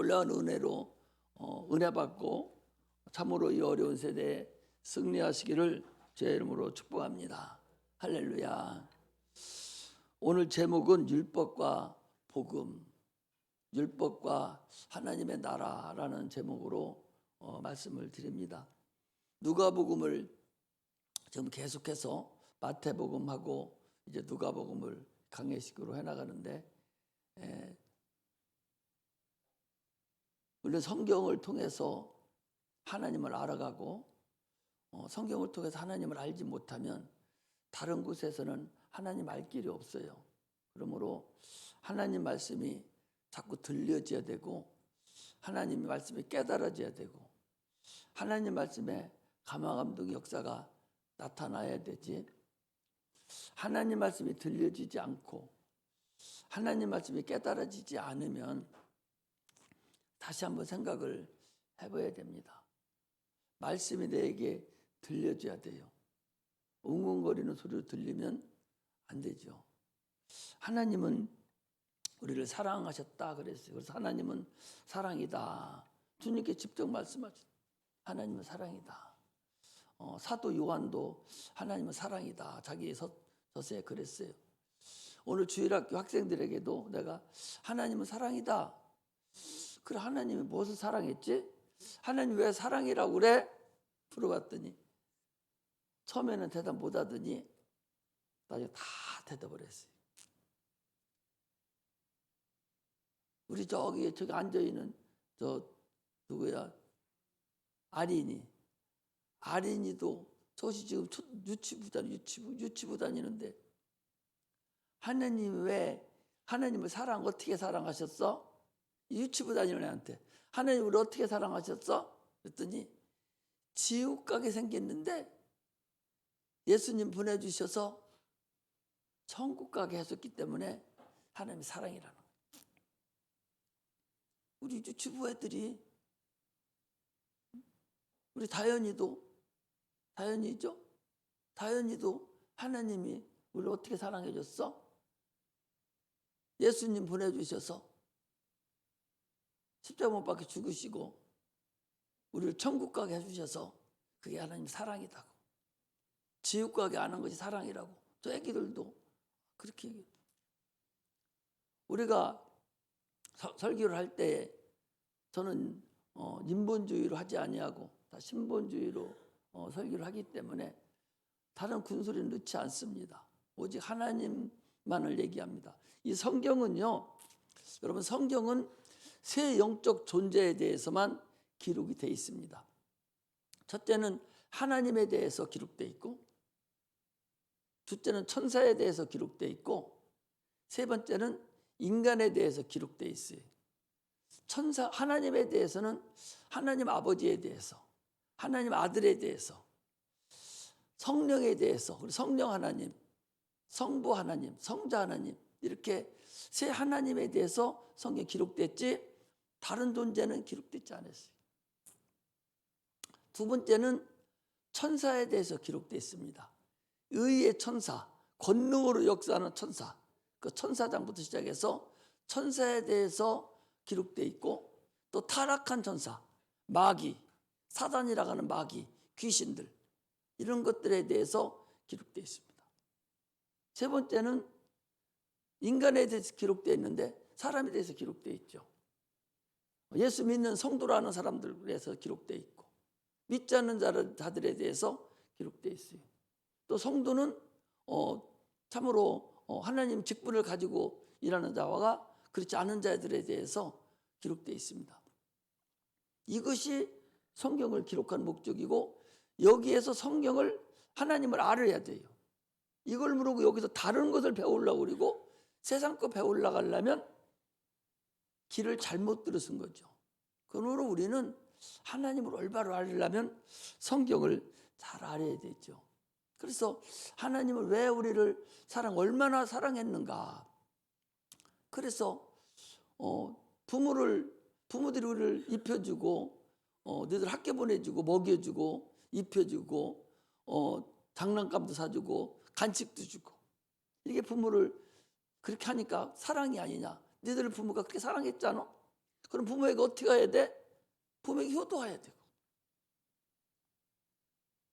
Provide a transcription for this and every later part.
놀라운 은혜로 은혜 받고 참으로 이 어려운 세대에 승리하시기를 제 이름으로 축복합니다. 할렐루야. 오늘 제목은 율법과 복음, 율법과 하나님의 나라라는 제목으로 말씀을 드립니다. 누가복음을 지금 계속해서 마태복음하고 이제 누가복음을 강해식으로 해나가는데, 우리는 성경을 통해서 하나님을 알아가고 성경을 통해서 하나님을 알지 못하면 다른 곳에서는 하나님 알 길이 없어요. 그러므로 하나님 말씀이 자꾸 들려져야 되고, 하나님 말씀이 깨달아져야 되고, 하나님 말씀에 감화감동 역사가 나타나야 되지, 하나님 말씀이 들려지지 않고 하나님 말씀이 깨달아지지 않으면 다시 한번 생각을 해봐야 됩니다. 말씀이 내게 들려줘야 돼요. 웅웅거리는 소리로 들리면 안 되죠. 하나님은 우리를 사랑하셨다 그랬어요. 그래서 하나님은 사랑이다. 주님께 직접 말씀하셨어요. 하나님은 사랑이다. 사도 요한도 하나님은 사랑이다. 자기 서서에 그랬어요. 오늘 주일학교 학생들에게도 내가 하나님은 사랑이다. 그래, 하나님이 무엇을 사랑했지? 하나님 왜 사랑이라고 그래? 물어봤더니 처음에는 대답 못 하더니 나중에 다 대답을 했어요. 우리 저기 앉아있는 저 누구야? 아린이도 저시 지금 유치부 다니는데 하나님 왜 하나님을 어떻게 사랑하셨어? 유치부 다니는 애한테 하나님 우리 어떻게 사랑하셨어? 그랬더니 지옥 가게 생겼는데 예수님 보내주셔서 천국 가게 하셨기 때문에 하나님의 사랑이라는 거예요. 우리 유치부 애들이, 우리 다현이죠? 다현이도 하나님이 우리를 어떻게 사랑해 줬어? 예수님 보내주셔서 십자가 못 박혀 죽으시고 우리를 천국 가게 해주셔서 그게 하나님 사랑이라고. 지옥 가게 안 한 것이 사랑이라고. 저 애기들도 그렇게 얘기해요. 우리가 설교를 할 때 저는 인본주의로 하지 아니하고 다 신본주의로 설교를 하기 때문에 다른 군소리는 넣지 않습니다. 오직 하나님만을 얘기합니다. 이 성경은요, 여러분, 성경은 새 영적 존재에 대해서만 기록이 되어 있습니다. 첫째는 하나님에 대해서 기록되어 있고, 둘째는 천사에 대해서 기록되어 있고, 세 번째는 인간에 대해서 기록되어 있어요. 하나님에 대해서는 하나님 아버지에 대해서, 하나님 아들에 대해서, 성령에 대해서, 그리고 성령 하나님, 성부 하나님, 성자 하나님, 이렇게 세 하나님에 대해서 성경에 기록됐지 다른 존재는 기록되지 않았어요. 두 번째는 천사에 대해서 기록되어 있습니다. 의의 천사, 권능으로 역사하는 천사, 그 천사장부터 시작해서 천사에 대해서 기록되어 있고, 또 타락한 천사, 마귀, 사단이라고 하는 마귀, 귀신들, 이런 것들에 대해서 기록되어 있습니다. 세 번째는 인간에 대해서 기록되어 있는데 사람에 대해서 기록되어 있죠. 예수 믿는 성도라는 사람들에 대해서 기록되어 있고, 믿지 않는 자들에 대해서 기록되어 있어요. 또 성도는 참으로 하나님 직분을 가지고 일하는 자와 그렇지 않은 자들에 대해서 기록되어 있습니다. 이것이 성경을 기록한 목적이고, 여기에서 성경을 하나님을 알아야 돼요. 이걸 모르고 여기서 다른 것을 배우려고 그러고 세상 거 배우려고 하려면 길을 잘못 들어선 거죠. 그러므로 우리는 하나님을 올바로 알려면 성경을 잘 알아야 되죠. 그래서 하나님을 왜 우리를 얼마나 사랑했는가. 그래서 부모들이 우리를 입혀주고, 너희들 학교 보내주고, 먹여주고, 입혀주고, 장난감도 사주고, 간식도 주고, 이게 부모를 그렇게 하니까 사랑이 아니냐. 너희들 부모가 그렇게 사랑했잖아. 그럼 부모에게 어떻게 해야 돼? 부모에게 효도해야 되고,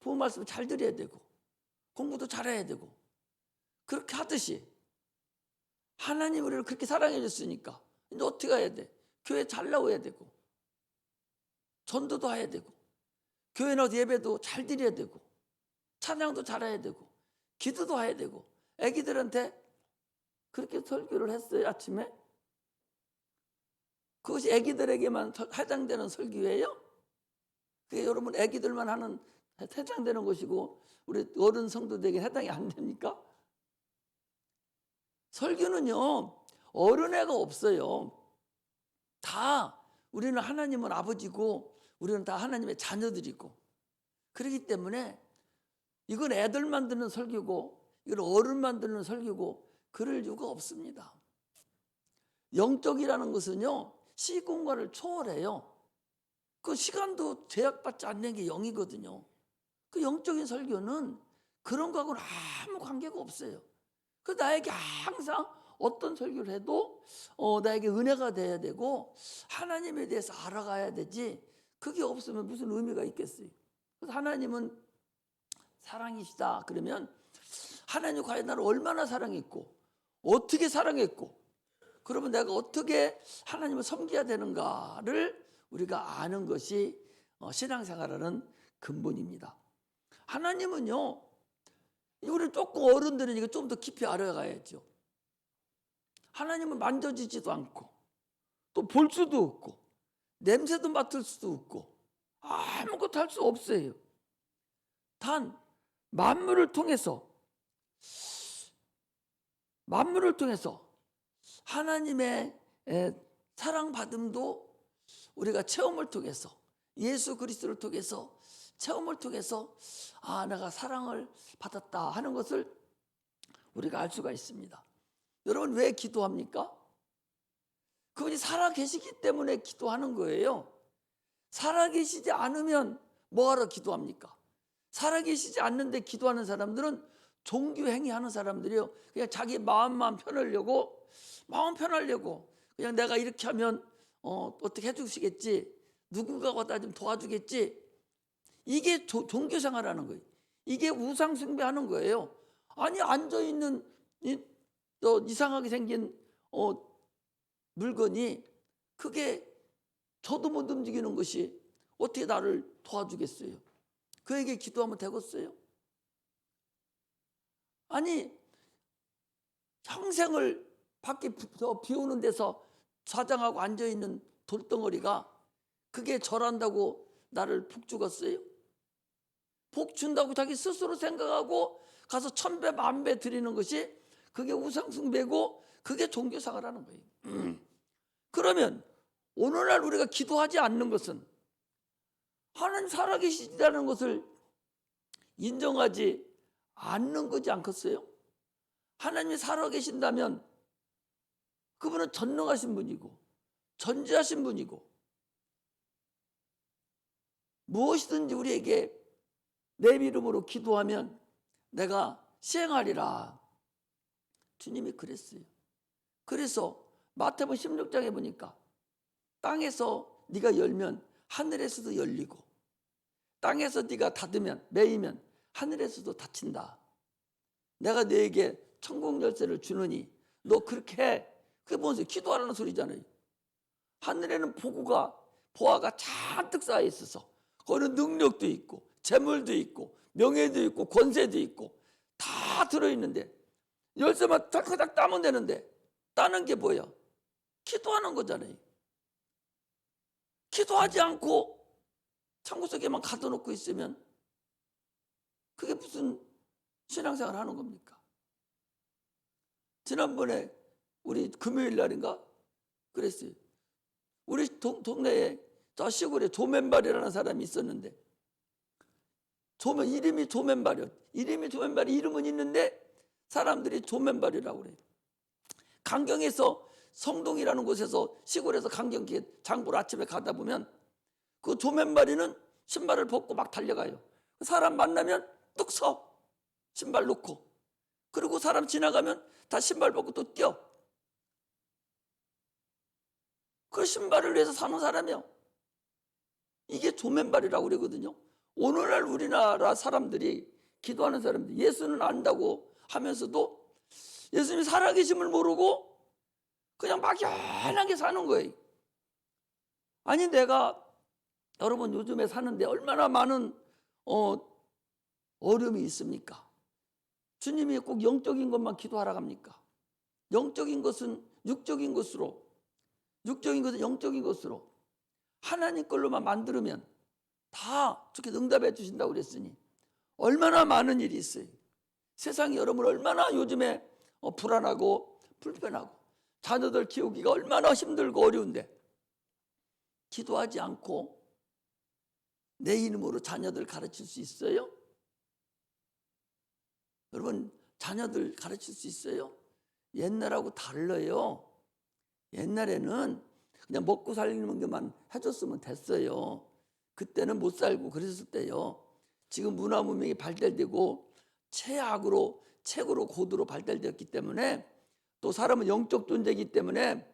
부모 말씀 잘 들어야 되고, 공부도 잘해야 되고, 그렇게 하듯이 하나님 우리를 그렇게 사랑해 줬으니까 이제 어떻게 해야 돼? 교회 잘 나와야 되고, 전도도 해야 되고, 교회 나와서 예배도 잘 드려야 되고, 찬양도 잘해야 되고, 기도도 해야 되고. 애기들한테 그렇게 설교를 했어요, 아침에? 그것이 애기들에게만 해당되는 설교예요? 그게 여러분 애기들만 하는 해당되는 것이고 우리 어른 성도들에게 해당이 안 됩니까? 설교는요, 어른애가 없어요. 다 우리는 하나님은 아버지고 우리는 다 하나님의 자녀들이고, 그렇기 때문에 이건 애들만 듣는 설교고 이건 어른만 듣는 설교고 그럴 이유가 없습니다. 영적이라는 것은요, 시공간을 초월해요. 그 시간도 제약받지 않는 게 영이거든요. 그 영적인 설교는 그런 거하고는 아무 관계가 없어요. 그 나에게 항상 어떤 설교를 해도 나에게 은혜가 돼야 되고 하나님에 대해서 알아가야 되지, 그게 없으면 무슨 의미가 있겠어요. 그래서 하나님은 사랑이시다 그러면 하나님 과연 나를 얼마나 사랑했고 어떻게 사랑했고 그러면 내가 어떻게 하나님을 섬겨야 되는가를 우리가 아는 것이 신앙생활하는 근본입니다. 하나님은요, 우리 조금 어른들이니까 좀 더 깊이 알아가야죠. 하나님은 만져지지도 않고 또 볼 수도 없고 냄새도 맡을 수도 없고 아무것도 할 수 없어요. 단 만물을 통해서 하나님의 사랑받음도 우리가 체험을 통해서, 예수 그리스도를 통해서 체험을 통해서 내가 사랑을 받았다 하는 것을 우리가 알 수가 있습니다. 여러분 왜 기도합니까? 그분이 살아계시기 때문에 기도하는 거예요. 살아계시지 않으면 뭐하러 기도합니까? 살아계시지 않는데 기도하는 사람들은 종교행위 하는 사람들이요, 그냥 자기 마음 편하려고 그냥 내가 이렇게 하면 어떻게 해주시겠지, 누군가가 나 좀 도와주겠지, 이게 종교생활하는 거예요. 이게 우상숭배하는 거예요. 아니 앉아있는 이상하게 생긴 물건이 그게 저도 못 움직이는 것이 어떻게 나를 도와주겠어요? 그에게 기도하면 되겠어요? 아니 평생을 밖에 비 오는 데서 좌장하고 앉아있는 돌덩어리가 그게 절한다고 나를 복 주겠어요? 복 준다고 자기 스스로 생각하고 가서 1000배 만배 드리는 것이 그게 우상숭배고 그게 종교생활하는 거예요. 그러면 오늘날 우리가 기도하지 않는 것은 하나님 살아계시다는 것을 인정하지 않는 거지 않겠어요? 하나님이 살아계신다면 그분은 전능하신 분이고 전지하신 분이고 무엇이든지 우리에게 내 이름으로 기도하면 내가 시행하리라. 주님이 그랬어요. 그래서 마태복음 16장에 보니까 땅에서 네가 열면 하늘에서도 열리고 땅에서 네가 닫으면 매이면 하늘에서도 닫힌다. 내가 너에게 천국 열쇠를 주느니 너 그렇게 해. 그게 뭔 기도하라는 소리잖아요. 하늘에는 보화가 잔뜩 쌓여 있어서 거기는 능력도 있고 재물도 있고 명예도 있고 권세도 있고 다 들어있는데 열쇠만 탁탁 따면 되는데 따는 게 뭐야? 기도하는 거잖아요. 기도하지 않고 창고 속에만 가둬놓고 있으면 그게 무슨 신앙생활 하는 겁니까? 지난번에 우리 금요일 날인가 그랬어요. 우리 동네에 저 시골에 조맨발이라는 사람이 있었는데 이름이 조맨발이요. 이름은 있는데 사람들이 조맨발이라고 그래요. 강경에서 성동이라는 곳에서 시골에서 강경기에 장보러 아침에 가다 보면 그 조맨발이는 신발을 벗고 막 달려가요. 사람 만나면 뚝 서 신발 놓고, 그리고 사람 지나가면 다 신발 벗고 또 뛰어. 그 신발을 위해서 사는 사람이요. 이게 조맨발이라고 그러거든요. 오늘날 우리나라 사람들이, 기도하는 사람들, 예수는 안다고 하면서도 예수님이 살아계심을 모르고 그냥 막연하게 사는 거예요. 아니, 내가 여러분 요즘에 사는데 얼마나 많은 어려움이 있습니까? 주님이 꼭 영적인 것만 기도하라 합니까? 영적인 것은 육적인 것으로, 육적인 것은 영적인 것으로 하나님 걸로만 만들면 다 좋게 응답해 주신다고 그랬으니 얼마나 많은 일이 있어요. 세상이 여러분 얼마나 요즘에 불안하고 불편하고 자녀들 키우기가 얼마나 힘들고 어려운데, 기도하지 않고 내 이름으로 자녀들 가르칠 수 있어요? 여러분, 자녀들 가르칠 수 있어요? 옛날하고 달라요. 옛날에는 그냥 먹고 살리는 것만 해줬으면 됐어요. 그때는 못 살고 그랬을 때요. 지금 문화 문명이 발달되고 최고로 고도로 발달되었기 때문에, 또 사람은 영적 존재이기 때문에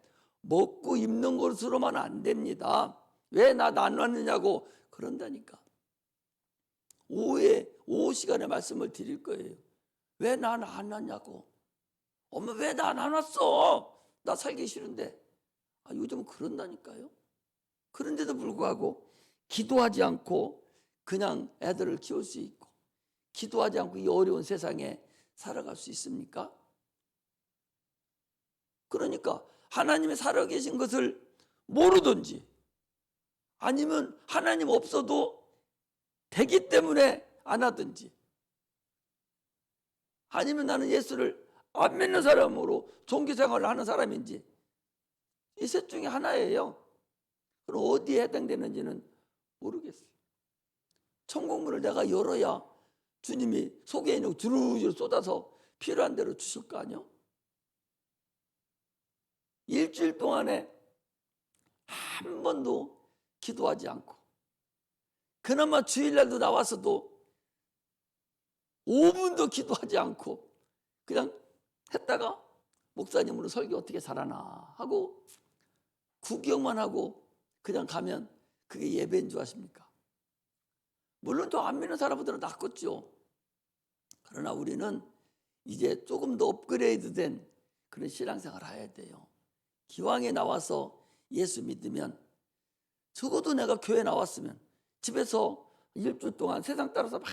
먹고 입는 것으로만 안 됩니다. 왜 나 안 왔느냐고 그런다니까. 오후 시간에 말씀을 드릴 거예요. 왜 나 안 왔냐고. 엄마 왜 나 안 왔어? 나 살기 싫은데. 요즘은 그런다니까요. 그런데도 불구하고 기도하지 않고 그냥 애들을 키울 수 있고, 기도하지 않고 이 어려운 세상에 살아갈 수 있습니까? 그러니까 하나님이 살아계신 것을 모르든지, 아니면 하나님 없어도 되기 때문에 안 하든지, 아니면 나는 예수를 안 믿는 사람으로 종교생활을 하는 사람인지, 이 셋 중에 하나예요. 그럼 어디에 해당되는지는 모르겠어요. 천국문을 내가 열어야 주님이 속에 있는 주르르 쏟아서 필요한 대로 주실 거 아니요? 일주일 동안에 한 번도 기도하지 않고, 그나마 주일날도 나와서도 5분도 기도하지 않고 그냥 했다가 목사님으로 설교 어떻게 살아나 하고 구경만 하고 그냥 가면 그게 예배인 줄 아십니까? 물론 더 안 믿는 사람들은 낫겠죠. 그러나 우리는 이제 조금 더 업그레이드된 그런 신앙생활을 해야 돼요. 기왕에 나와서 예수 믿으면, 적어도 내가 교회 나왔으면 집에서 일주일 동안 세상 따라서 막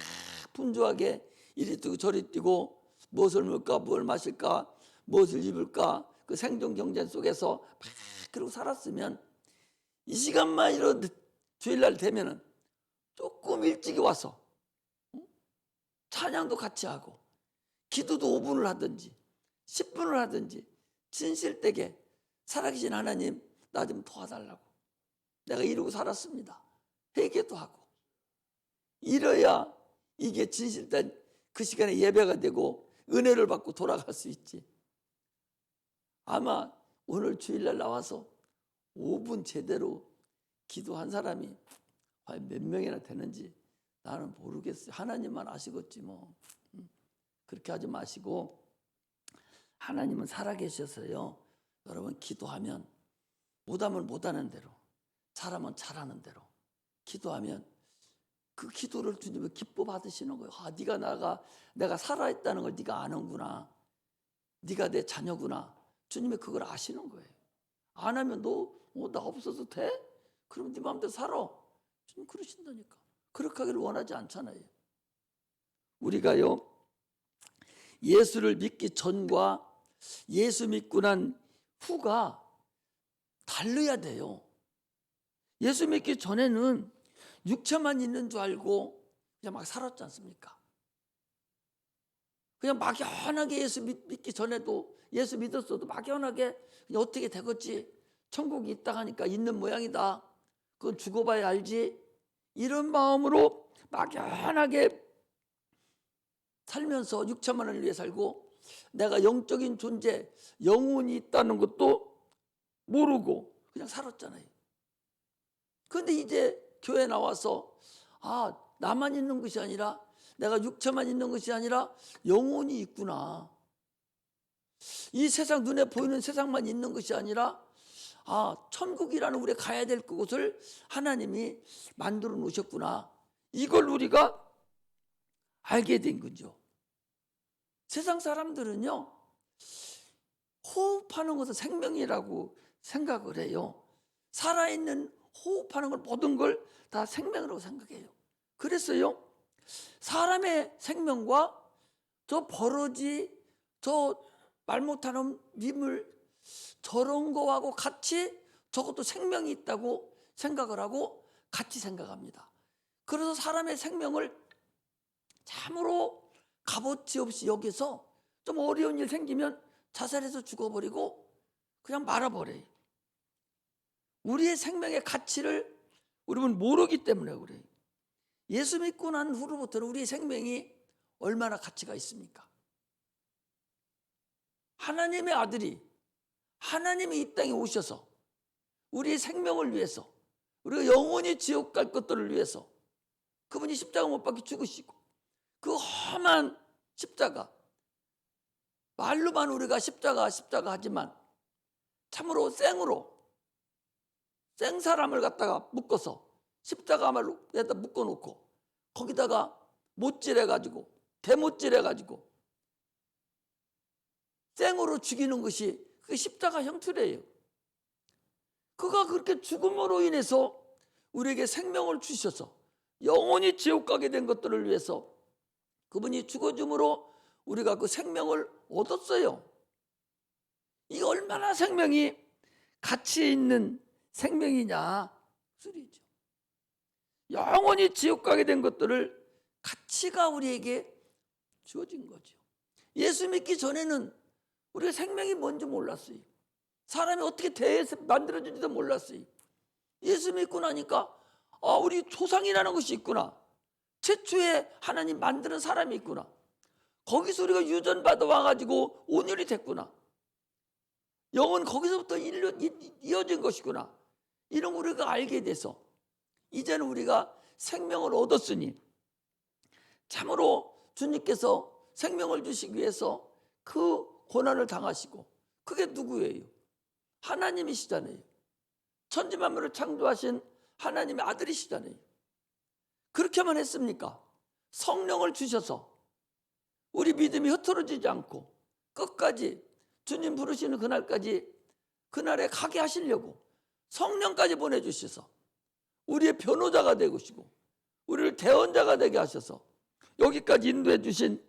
분주하게 이리 뛰고 저리 뛰고, 무엇을 먹을까, 뭘 마실까, 무엇을 입을까, 그 생존 경쟁 속에서 막 그러고 살았으면, 이 시간만 이런 주일날 되면은 조금 일찍 와서 찬양도 같이 하고 기도도 5분을 하든지 10분을 하든지 진실되게, 살아계신 하나님 나 좀 도와달라고, 내가 이러고 살았습니다, 회개도 하고, 이래야 이게 진실된 그 시간에 예배가 되고 은혜를 받고 돌아갈 수 있지. 아마 오늘 주일날 나와서 5분 제대로 기도한 사람이 과연 몇 명이나 되는지 나는 모르겠어요. 하나님만 아시겠지 뭐. 그렇게 하지 마시고, 하나님은 살아계셔서요, 여러분 기도하면 못하면 못하는 대로, 잘하면 잘하는 대로 기도하면 그 기도를 주님이 기뻐 받으시는 거예요. 내가 살아있다는 걸 네가 아는구나, 네가 내 자녀구나, 주님이 그걸 아시는 거예요. 안 하면 나 없어도 돼? 그럼 네 마음대로 살아. 주님 그러신다니까. 그렇게 하기를 원하지 않잖아요. 우리가요, 예수를 믿기 전과 예수 믿고 난 후가 달라야 돼요. 예수 믿기 전에는 육체만 있는 줄 알고 그냥 막 살았지 않습니까? 그냥 막연하게 예수 믿기 전에도, 예수 믿었어도 막연하게 그냥 어떻게 되겠지, 천국이 있다 하니까 있는 모양이다, 그건 죽어봐야 알지, 이런 마음으로 막연하게 살면서 육체만을 위해 살고, 내가 영적인 존재, 영혼이 있다는 것도 모르고 그냥 살았잖아요. 그런데 이제 교회 나와서 나만 있는 것이 아니라, 내가 육체만 있는 것이 아니라 영혼이 있구나, 이 세상 눈에 보이는 세상만 있는 것이 아니라 천국이라는 우리가 가야 될 그곳을 하나님이 만들어 놓으셨구나. 이걸 우리가 알게 된 거죠. 세상 사람들은요, 호흡하는 것은 생명이라고 생각을 해요. 살아있는 호흡하는 걸 모든 걸 다 생명이라고 생각해요. 그래서요, 사람의 생명과 저 버러지, 저 말 못하는 미물, 저런 거하고 같이 저것도 생명이 있다고 생각을 하고 같이 생각합니다. 그래서 사람의 생명을 참으로 값어치 없이 여기서 좀 어려운 일 생기면 자살해서 죽어버리고 그냥 말아버려요. 우리의 생명의 가치를 우리는 모르기 때문에 그래요. 예수 믿고 난 후로부터는 우리의 생명이 얼마나 가치가 있습니까? 하나님의 아들이, 하나님이 이 땅에 오셔서 우리의 생명을 위해서, 우리가 영원히 지옥 갈 것들을 위해서 그분이 십자가 못 박혀 죽으시고, 그 험한 십자가, 말로만 우리가 십자가 하지만 참으로 생 사람을 갖다가 묶어서 십자가에다 묶어놓고 거기다가 못질해가지고 대못질해가지고 생으로 죽이는 것이 그 십자가 형틀이에요. 그가 그렇게 죽음으로 인해서 우리에게 생명을 주셔서 영원히 지옥 가게 된 것들을 위해서 그분이 죽어줌으로 우리가 그 생명을 얻었어요. 이 얼마나 생명이 가치 있는 생명이냐 소리죠. 영원히 지옥 가게 된 것들을 가치가 우리에게 주어진 거죠. 예수 믿기 전에는 우리가 생명이 뭔지 몰랐어요. 사람이 어떻게 대해서 만들어진지도 몰랐어요. 예수 믿고 나니까 우리 조상이라는 것이 있구나. 최초에 하나님 만드는 사람이 있구나. 거기서 우리가 유전받아 와가지고 온율이 됐구나. 영은 거기서부터 이어진 것이구나. 이런 우리가 알게 돼서 이제는 우리가 생명을 얻었으니 참으로 주님께서 생명을 주시기 위해서 그 고난을 당하시고, 그게 누구예요? 하나님이시잖아요. 천지만물을 창조하신 하나님의 아들이시잖아요. 그렇게만 했습니까? 성령을 주셔서 우리 믿음이 흐트러지지 않고 끝까지 주님 부르시는 그날에 가게 하시려고 성령까지 보내주셔서 우리의 변호자가 되시고 우리를 대언자가 되게 하셔서 여기까지 인도해 주신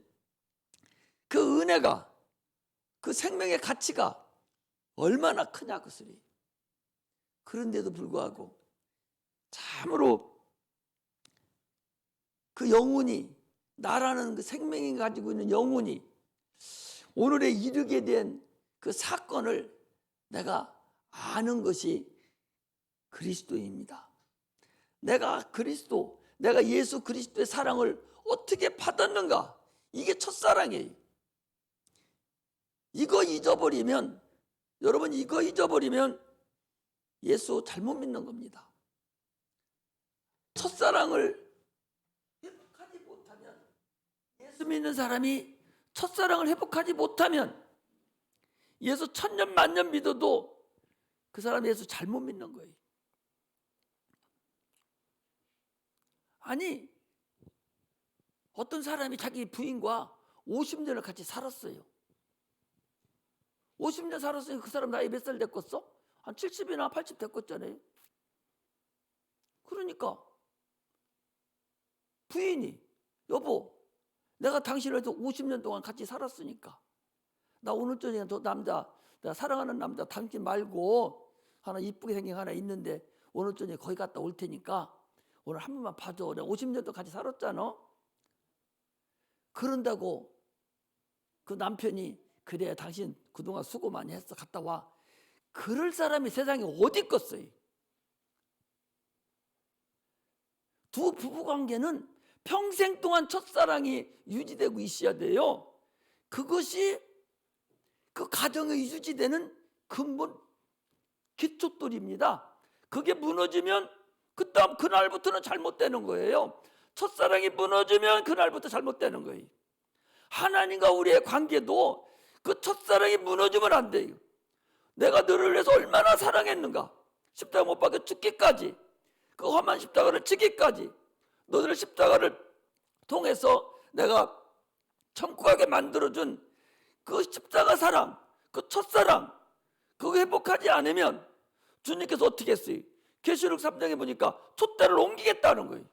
그 은혜가, 그 생명의 가치가 얼마나 크냐 그 소리. 그런데도 불구하고 참으로 그 영혼이, 나라는 그 생명이 가지고 있는 영혼이 오늘에 이르게 된 그 사건을 내가 아는 것이 그리스도입니다. 내가 예수 그리스도의 사랑을 어떻게 받았는가? 이게 첫사랑이에요. 여러분 이거 잊어버리면 예수 잘못 믿는 겁니다. 첫사랑을 회복하지 못하면, 예수 믿는 사람이 첫사랑을 회복하지 못하면 예수 천년 만년 믿어도 그 사람이 예수 잘못 믿는 거예요. 아니, 어떤 사람이 자기 부인과 50년을 같이 살았어요. 50년 살았으니 그 사람 나이 몇 살 됐겠어? 한 70이나 80 됐겠잖아요. 그러니까 부인이, 여보, 내가 당신을 50년 동안 같이 살았으니까 나 오늘 저녁에 내가 사랑하는 남자 당신 말고 하나 이쁘게 생긴 하나 있는데 오늘 저녁에 거기 갔다 올 테니까 오늘 한 번만 봐줘. 내가 50년도 같이 살았잖아. 그런다고 그 남편이, 그래 당신 그동안 수고 많이 했어, 갔다 와. 그럴 사람이 세상에 어디 있겠어요. 두 부부관계는 평생 동안 첫사랑이 유지되고 있어야 돼요. 그것이 그 가정에 유지되는 근본 기초돌입니다. 그게 무너지면 그날부터는 잘못되는 거예요. 첫사랑이 무너지면 그날부터 잘못되는 거예요. 하나님과 우리의 관계도 그 첫사랑이 무너지면 안 돼요. 내가 너를 위해서 얼마나 사랑했는가. 십자가 못 박혀 죽기까지, 그 험한 십자가를 지기까지 너를 십자가를 통해서 내가 천국하게 만들어준 그 십자가 사랑, 그 첫사랑, 그거 회복하지 않으면 주님께서 어떻게 했어요? 계시록 3장에 보니까 촛대를 옮기겠다는 거예요.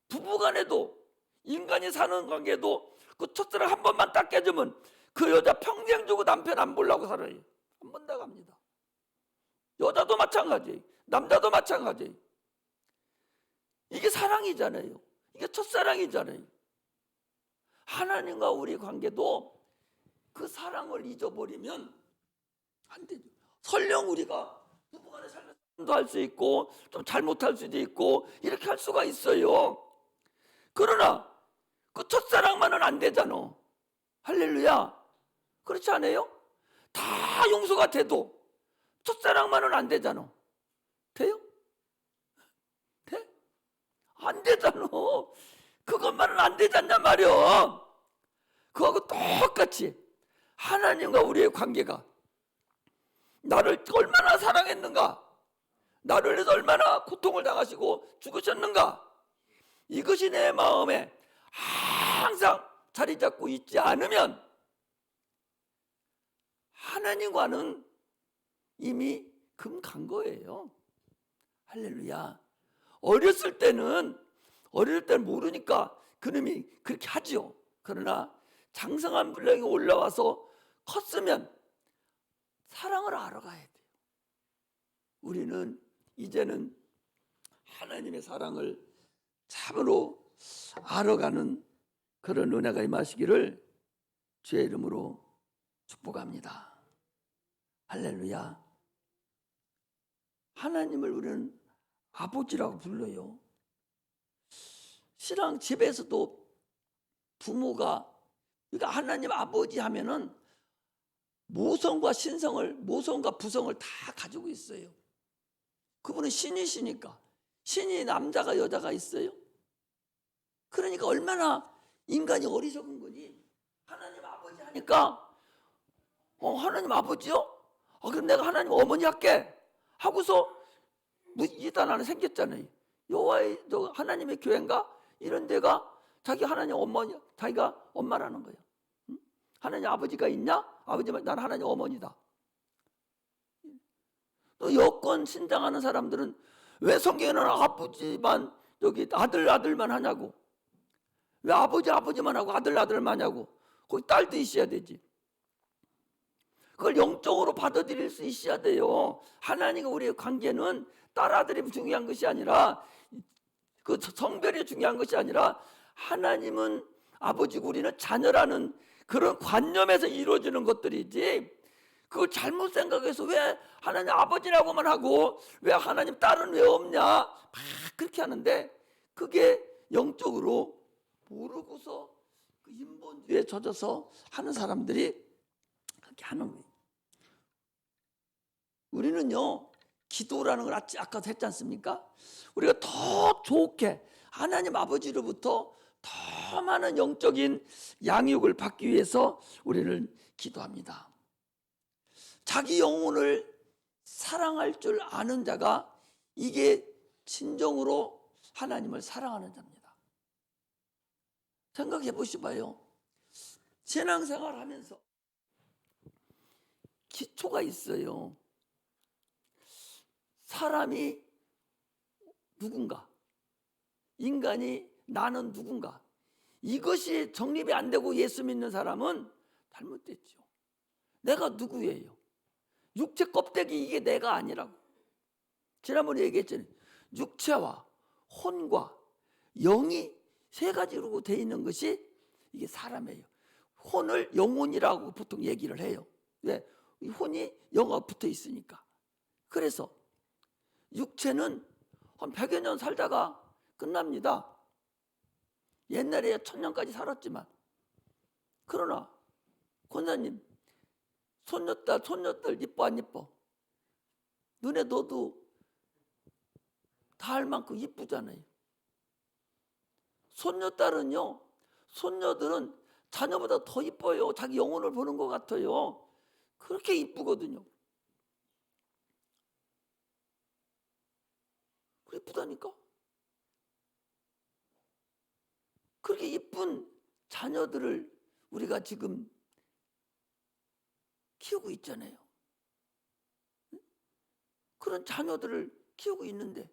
부부간에도, 인간이 사는 관계도 그 첫사랑 한 번만 딱 깨주면 그 여자 평생 주고 남편 안 보려고 살아요. 한 번 나갑니다. 여자도 마찬가지, 남자도 마찬가지. 이게 사랑이잖아요. 이게 첫사랑이잖아요. 하나님과 우리 관계도 그 사랑을 잊어버리면 안 되죠. 설령 우리가 부부간에 살면서 할 수 있고 좀 잘못할 수도 있고 이렇게 할 수가 있어요. 그러나 그 첫사랑만은 안 되잖아. 할렐루야. 그렇지 않아요? 다 용서가 돼도 첫사랑만은 안 되잖아. 돼요? 돼? 안 되잖아. 그것만은 안 되잖냐 말이야. 그거하고 똑같이 하나님과 우리의 관계가, 나를 얼마나 사랑했는가, 나를 위해서 얼마나 고통을 당하시고 죽으셨는가, 이것이 내 마음에 항상 자리 잡고 있지 않으면 하나님과는 이미 금 간 거예요. 할렐루야. 어렸을 때는 모르니까 그놈이 그렇게 하죠. 그러나 장성한 분량이 올라와서 컸으면 사랑을 알아가야 돼요. 우리는 이제는 하나님의 사랑을 참으로 알아가는 그런 은혜가 임하시기를 주의 이름으로 축복합니다. 할렐루야. 하나님을 우리는 아버지라고 불러요. 신앙 집에서도 부모가, 그러니까 하나님 아버지 하면은 모성과 신성을, 모성과 부성을 다 가지고 있어요. 그분은 신이시니까. 신이 남자가 여자가 있어요? 그러니까 얼마나 인간이 어리석은 거니. 하나님 아버지 하니까 하나님 아버지요? 그럼 내가 하나님 어머니 할게 하고서 이단 하나 생겼잖아요. 여호와의 하나님의 교회인가 이런 데가 자기 하나님 어머니, 자기가 엄마라는 거예요. 응? 하나님 아버지가 있냐? 아버지만 난 하나님 어머니다. 또 여권 신장하는 사람들은 왜 성경에는 아버지만 여기 아들만 하냐고, 왜 아버지만 하고 아들만 하냐고. 거기 딸도 있어야 되지. 그걸 영적으로 받아들일 수 있어야 돼요. 하나님과 우리의 관계는 딸 아들이 중요한 것이 아니라, 그 성별이 중요한 것이 아니라, 하나님은 아버지고 우리는 자녀라는 그런 관념에서 이루어지는 것들이지, 그걸 잘못 생각해서 왜 하나님 아버지라고만 하고 왜 하나님 딸은 왜 없냐 막 그렇게 하는데, 그게 영적으로 모르고서 그 인본주의에 젖어서 하는 사람들이 그렇게 하는 거예요. 우리는요, 기도라는 걸 아까 했지 않습니까? 우리가 더 좋게 하나님 아버지로부터 더 많은 영적인 양육을 받기 위해서 우리는 기도합니다. 자기 영혼을 사랑할 줄 아는 자가, 이게 진정으로 하나님을 사랑하는 자입니다. 생각해 보시봐요. 신앙생활 하면서 기초가 있어요. 사람이 누군가, 인간이 나는 누군가, 이것이 정립이 안 되고 예수 믿는 사람은 잘못됐죠. 내가 누구예요? 육체 껍데기, 이게 내가 아니라고. 지난번에 얘기했잖아요. 육체와 혼과 영이 세 가지로 되어 있는 것이 이게 사람이에요. 혼을 영혼이라고 보통 얘기를 해요. 왜? 혼이 영과 붙어 있으니까. 그래서 육체는 한 100여 년 살다가 끝납니다. 옛날에 1000년까지 살았지만. 그러나 권사님, 손녀딸 이뻐 안 이뻐? 눈에 넣어도 다 할 만큼 이쁘잖아요. 손녀딸은요, 손녀들은 자녀보다 더 이뻐요. 자기 영혼을 보는 것 같아요. 그렇게 이쁘거든요. 이쁘다니까. 그렇게 이쁜 자녀들을 우리가 지금 키우고 있잖아요. 그런 자녀들을 키우고 있는데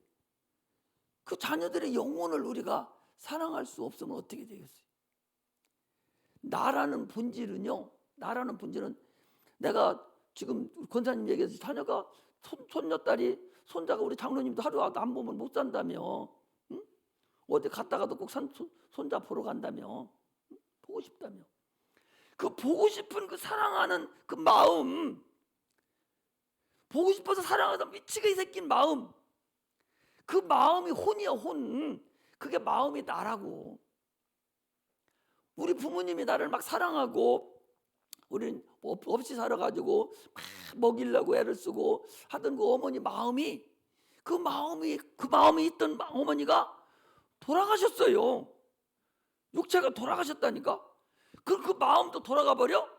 그 자녀들의 영혼을 우리가 사랑할 수 없으면 어떻게 되겠어요? 나라는 본질은 내가 지금 권사님 얘기해서 자녀가 손녀딸이 손자가 우리 장로님도 하루 안 보면 못 산다며. 응? 어디 갔다가도 꼭 손자 보러 간다며. 응? 보고 싶다며. 그 보고 싶은 그 사랑하는 그 마음, 보고 싶어서 사랑하다 미치게 새낀 마음, 그 마음이 혼이야, 혼. 그게 마음이 나라고. 우리 부모님이 나를 막 사랑하고 우리는 없이 살아가지고 막 먹이려고 애를 쓰고 하던 그 어머니 마음이 그 마음이 있던 어머니가 돌아가셨어요. 육체가 돌아가셨다니까. 그 마음도 돌아가 버려?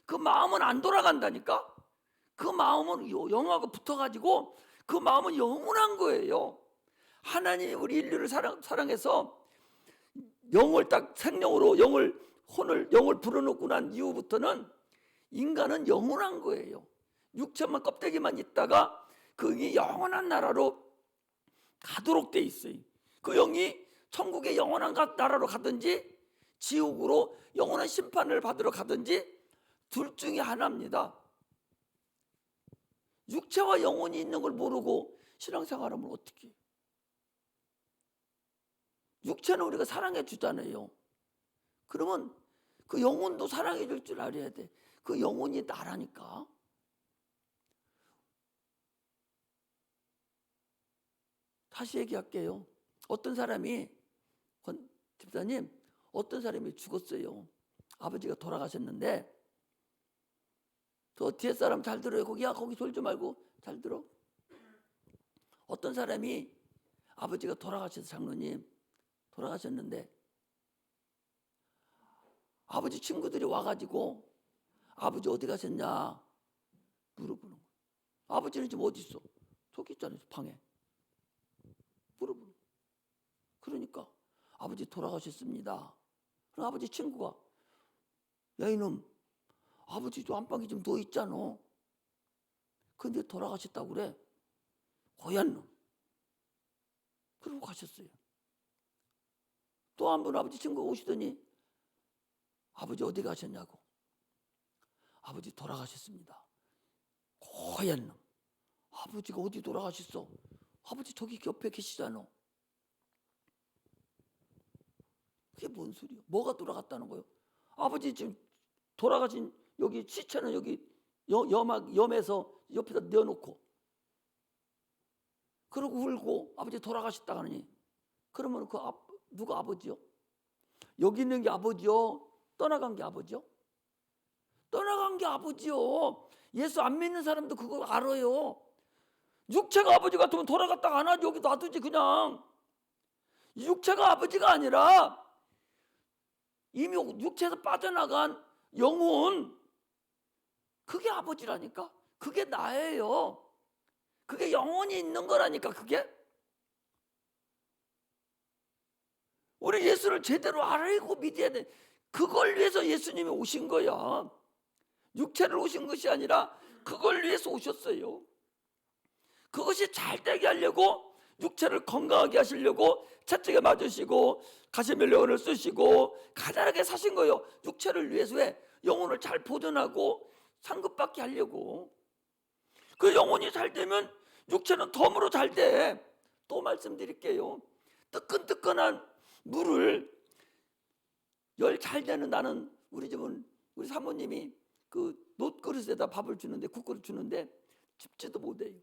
그 마음은 안 돌아간다니까. 그 마음은 영하고 붙어가지고 그 마음은 영원한 거예요. 하나님이 우리 인류를 사랑해서 영을 딱 생명으로 영을 불어넣고 난 이후부터는 인간은 영원한 거예요. 육체만 껍데기만 있다가 그게 영원한 나라로 가도록 돼 있어요. 그 영이 천국의 영원한 나라로 가든지 지옥으로 영원한 심판을 받으러 가든지 둘 중에 하나입니다. 육체와 영혼이 있는 걸 모르고 신앙생활하면 어떻게 해요? 육체는 우리가 사랑해 주잖아요. 그러면 그 영혼도 사랑해 줄 줄 알아야 돼. 그 영혼이 나라니까. 다시 얘기할게요. 어떤 사람이 집사님, 어떤 사람이 죽었어요. 아버지가 돌아가셨는데 저 뒤에 사람 잘 들어요. 거기 졸지 말고 잘 들어. 어떤 사람이 아버지가 돌아가셔서 장로님 돌아가셨는데 아버지 친구들이 와가지고 아버지 어디 가셨냐 물어보는 거예요. 아버지는 지금 어디 있어? 저기 있잖아요, 방에. 물어보는 거예요. 그러니까 아버지 돌아가셨습니다. 그럼 아버지 친구가 야 이놈 아버지 저 안방에 좀 누워 있잖아. 근데 돌아가셨다고 그래. 고얀 놈. 그러고 가셨어요. 또 한 번 아버지 친구가 오시더니 아버지 어디 가셨냐고. 아버지 돌아가셨습니다. 고얀 놈. 아버지가 어디 돌아가셨어? 아버지 저기 옆에 계시잖아. 그게 뭔 소리야? 뭐가 돌아갔다는 거예요? 아버지 지금 돌아가신 여기 시체는 여기 염에서 옆에다 내어놓고 그러고 울고 아버지 돌아가셨다 하니 그러면 누가 아버지요? 여기 있는 게 아버지요? 떠나간 게 아버지요? 떠나간 게 아버지요. 예수 안 믿는 사람도 그거 알아요. 육체가 아버지 같으면 돌아갔다가 안 하지. 여기 놔두지 그냥. 육체가 아버지가 아니라 이미 육체에서 빠져나간 영혼, 그게 아버지라니까. 그게 나예요. 그게 영혼이 있는 거라니까. 그게 우리 예수를 제대로 알고 믿어야 돼. 그걸 위해서 예수님이 오신 거야. 육체를 오신 것이 아니라 그걸 위해서 오셨어요. 그것이 잘 되게 하려고 육체를 건강하게 하시려고 채찍에 맞으시고 가시멜로를 쓰시고 가난하게 사신 거예요. 육체를 위해서 왜? 영혼을 잘 보존하고 상급받게 하려고. 그 영혼이 잘 되면 육체는 덤으로 잘 돼. 또 말씀드릴게요. 뜨끈뜨끈한 물을 열 잘 되는 나는 우리 집은 우리 사모님이 그 놋그릇에다 밥을 주는데 국그릇 주는데 집지도 못해요.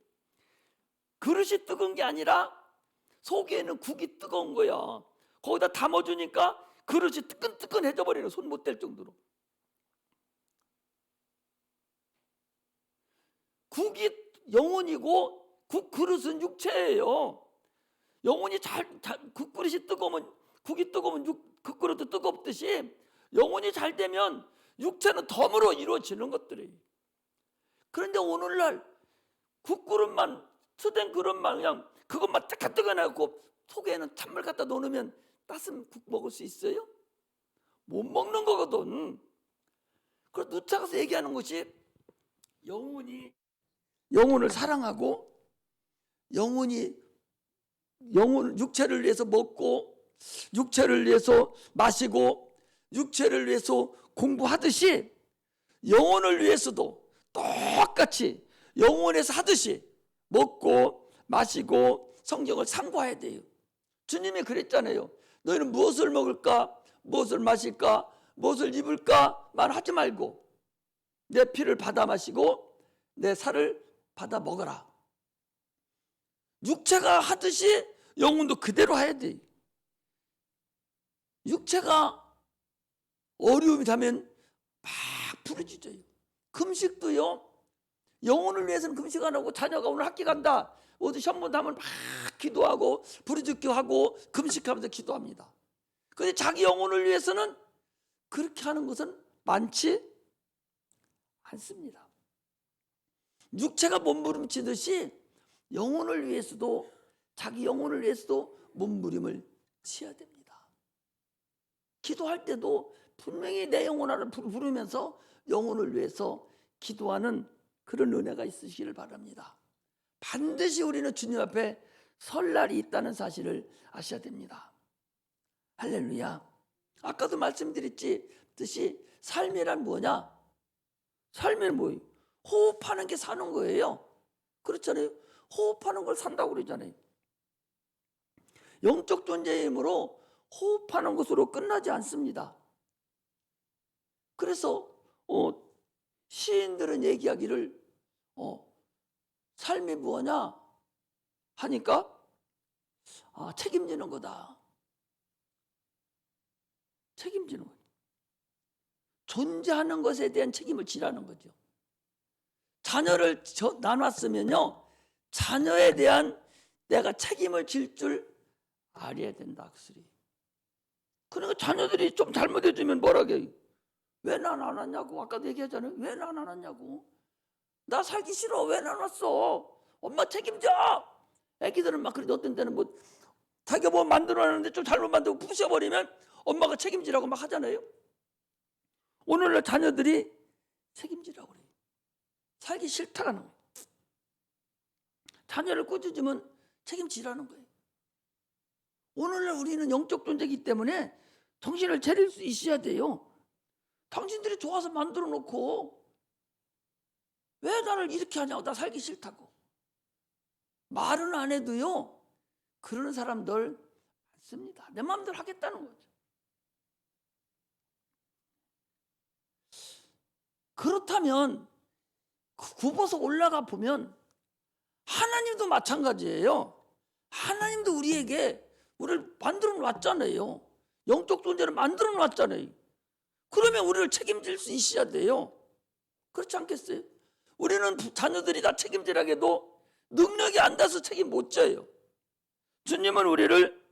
그릇이 뜨거운 게 아니라 속에는 국이 뜨거운 거야. 거기다 담아주니까 그릇이 뜨끈뜨끈해져 버리는 손 못 댈 정도로. 국이 영혼이고 국 그릇은 육체예요. 영혼이 국그릇이 뜨거우면 국이 뜨거우면 국그릇도 뜨겁듯이 영혼이 잘 되면 육체는 덤으로 이루어지는 것들이에요. 그런데 오늘날 국그릇만, 스된 그릇만 그냥 그것만 딱 뜨거내고 속에는 찬물 갖다 놓으면 따스면 국 먹을 수 있어요? 못 먹는 거거든. 그래서 누차가서 얘기하는 것이 영혼을 사랑하고 육체를 위해서 먹고 육체를 위해서 마시고 육체를 위해서 공부하듯이 영혼을 위해서도 똑같이 영혼에서 하듯이 먹고 마시고 성경을 상고해야 돼요. 주님이 그랬잖아요. 너희는 무엇을 먹을까, 무엇을 마실까, 무엇을 입을까 말하지 말고 내 피를 받아 마시고 내 살을 받아 먹어라. 육체가 하듯이 영혼도 그대로 해야 돼. 육체가 어려움이 되면 막 부르짖어요. 금식도요, 영혼을 위해서는 금식 안 하고 자녀가 오늘 학교 간다, 어디 시험 하면 막 기도하고 부르짖기도 하고 금식하면서 기도합니다. 그런데 자기 영혼을 위해서는 그렇게 하는 것은 많지 않습니다. 육체가 몸부림치듯이 영혼을 위해서도, 자기 영혼을 위해서도 몸부림을 치어야 됩니다. 기도할 때도 분명히 내 영혼을 부르면서 영혼을 위해서 기도하는 그런 은혜가 있으시기를 바랍니다. 반드시 우리는 주님 앞에 설 날이 있다는 사실을 아셔야 됩니다. 할렐루야. 아까도 말씀드렸듯이 삶이란 뭐냐? 삶은 뭐예요? 호흡하는 게 사는 거예요. 그렇잖아요. 호흡하는 걸 산다고 그러잖아요. 영적 존재의 힘으로 호흡하는 것으로 끝나지 않습니다. 그래서 시인들은 얘기하기를 삶이 뭐냐 하니까 책임지는 거다. 책임지는 거죠. 존재하는 것에 대한 책임을 지라는 거죠. 자녀를 나눴으면요, 자녀에 대한 내가 책임을 질 줄 알아야 된다. 그러니까 자녀들이 좀 잘못해주면 뭐라게, 왜 나 나눴냐고. 아까도 얘기하잖아요. 왜 나 나눴냐고. 나 살기 싫어. 왜 나눴어? 엄마 책임져. 애기들은 막 그래도 어떤 때는 뭐 자기가 뭐 만들어놨는데 좀 잘못 만들고 부셔버리면 엄마가 책임지라고 막 하잖아요. 오늘날 자녀들이 책임지라고 그래요. 살기 싫다는 거예요. 자녀를 꾸짖으면 책임지라는 거예요. 오늘날 우리는 영적 존재이기 때문에 정신을 차릴 수 있어야 돼요. 당신들이 좋아서 만들어 놓고 왜 나를 이렇게 하냐고. 나 살기 싫다고 말은 안 해도요, 그러는 사람들 많습니다. 내 마음대로 하겠다는 거죠. 그렇다면 굽어서 올라가 보면 하나님도 마찬가지예요. 하나님도 우리를 만들어 놨잖아요. 영적 존재를 만들어 놨잖아요. 그러면 우리를 책임질 수 있어야 돼요. 그렇지 않겠어요? 우리는 자녀들이 다 책임지라고 해도 능력이 안 돼서 책임 못 져요. 주님은 우리를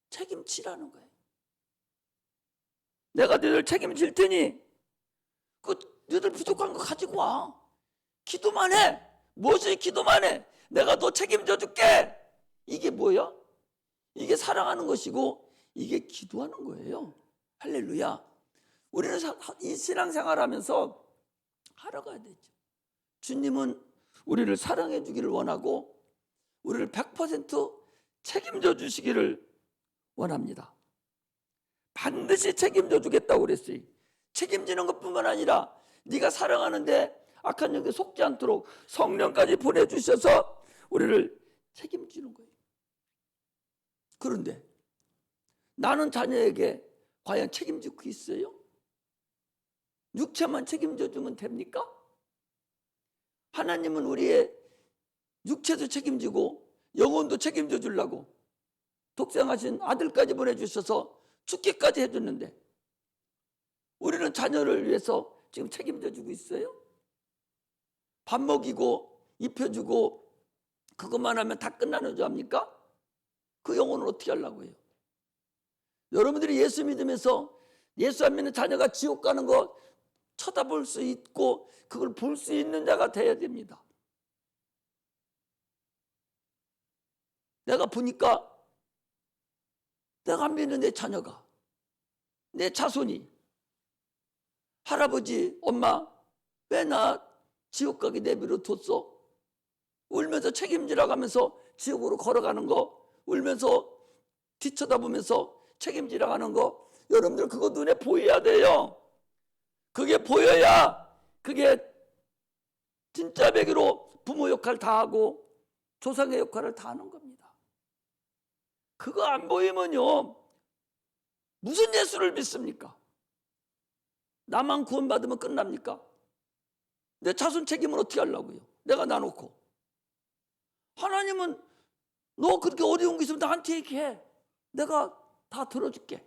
책임지라는 거예요. 내가 너희들 책임질 테니 너희들 부족한 거 가지고 와. 기도만 해. 무엇이 기도만 해. 내가 너 책임져 줄게. 이게 뭐야? 이게 사랑하는 것이고 이게 기도하는 거예요. 할렐루야. 우리는 이 신앙생활하면서 하러 가야 되죠. 주님은 우리를 사랑해 주기를 원하고 우리를 100% 책임져 주시기를 원합니다. 반드시 책임져 주겠다고 그랬어요. 책임지는 것뿐만 아니라 네가 사랑하는데 악한 영에 속지 않도록 성령까지 보내주셔서 우리를 책임지는 거예요. 그런데 나는 자녀에게 과연 책임지고 있어요? 육체만 책임져 주면 됩니까? 하나님은 우리의 육체도 책임지고 영혼도 책임져 주려고 독생하신 아들까지 보내주셔서 죽기까지 해줬는데 우리는 자녀를 위해서 지금 책임져 주고 있어요? 밥 먹이고 입혀주고 그것만 하면 다 끝나는 줄 압니까? 그 영혼을 어떻게 하려고 해요? 여러분들이 예수 믿으면서 예수 안 믿는 자녀가 지옥 가는 거 쳐다볼 수 있고 그걸 볼 수 있는 자가 돼야 됩니다. 내가 보니까 내가 안 믿는 내 자녀가, 내 자손이 할아버지, 엄마 왜 나 지옥 가게 내버려 뒀어? 울면서 책임지라고 하면서 지옥으로 걸어가는 거, 울면서 뒤쳐다보면서 책임지라고 하는 거, 여러분들 그거 눈에 보여야 돼요. 그게 보여야 그게 진짜 배기로 부모 역할 다 하고 조상의 역할을 다 하는 겁니다. 그거 안 보이면요 무슨 예수를 믿습니까? 나만 구원받으면 끝납니까? 내 자손 책임은 어떻게 하려고요? 내가 놔놓고. 하나님은 너 그렇게 어려운 거 있으면 나한테 얘기해. 내가 다 들어줄게.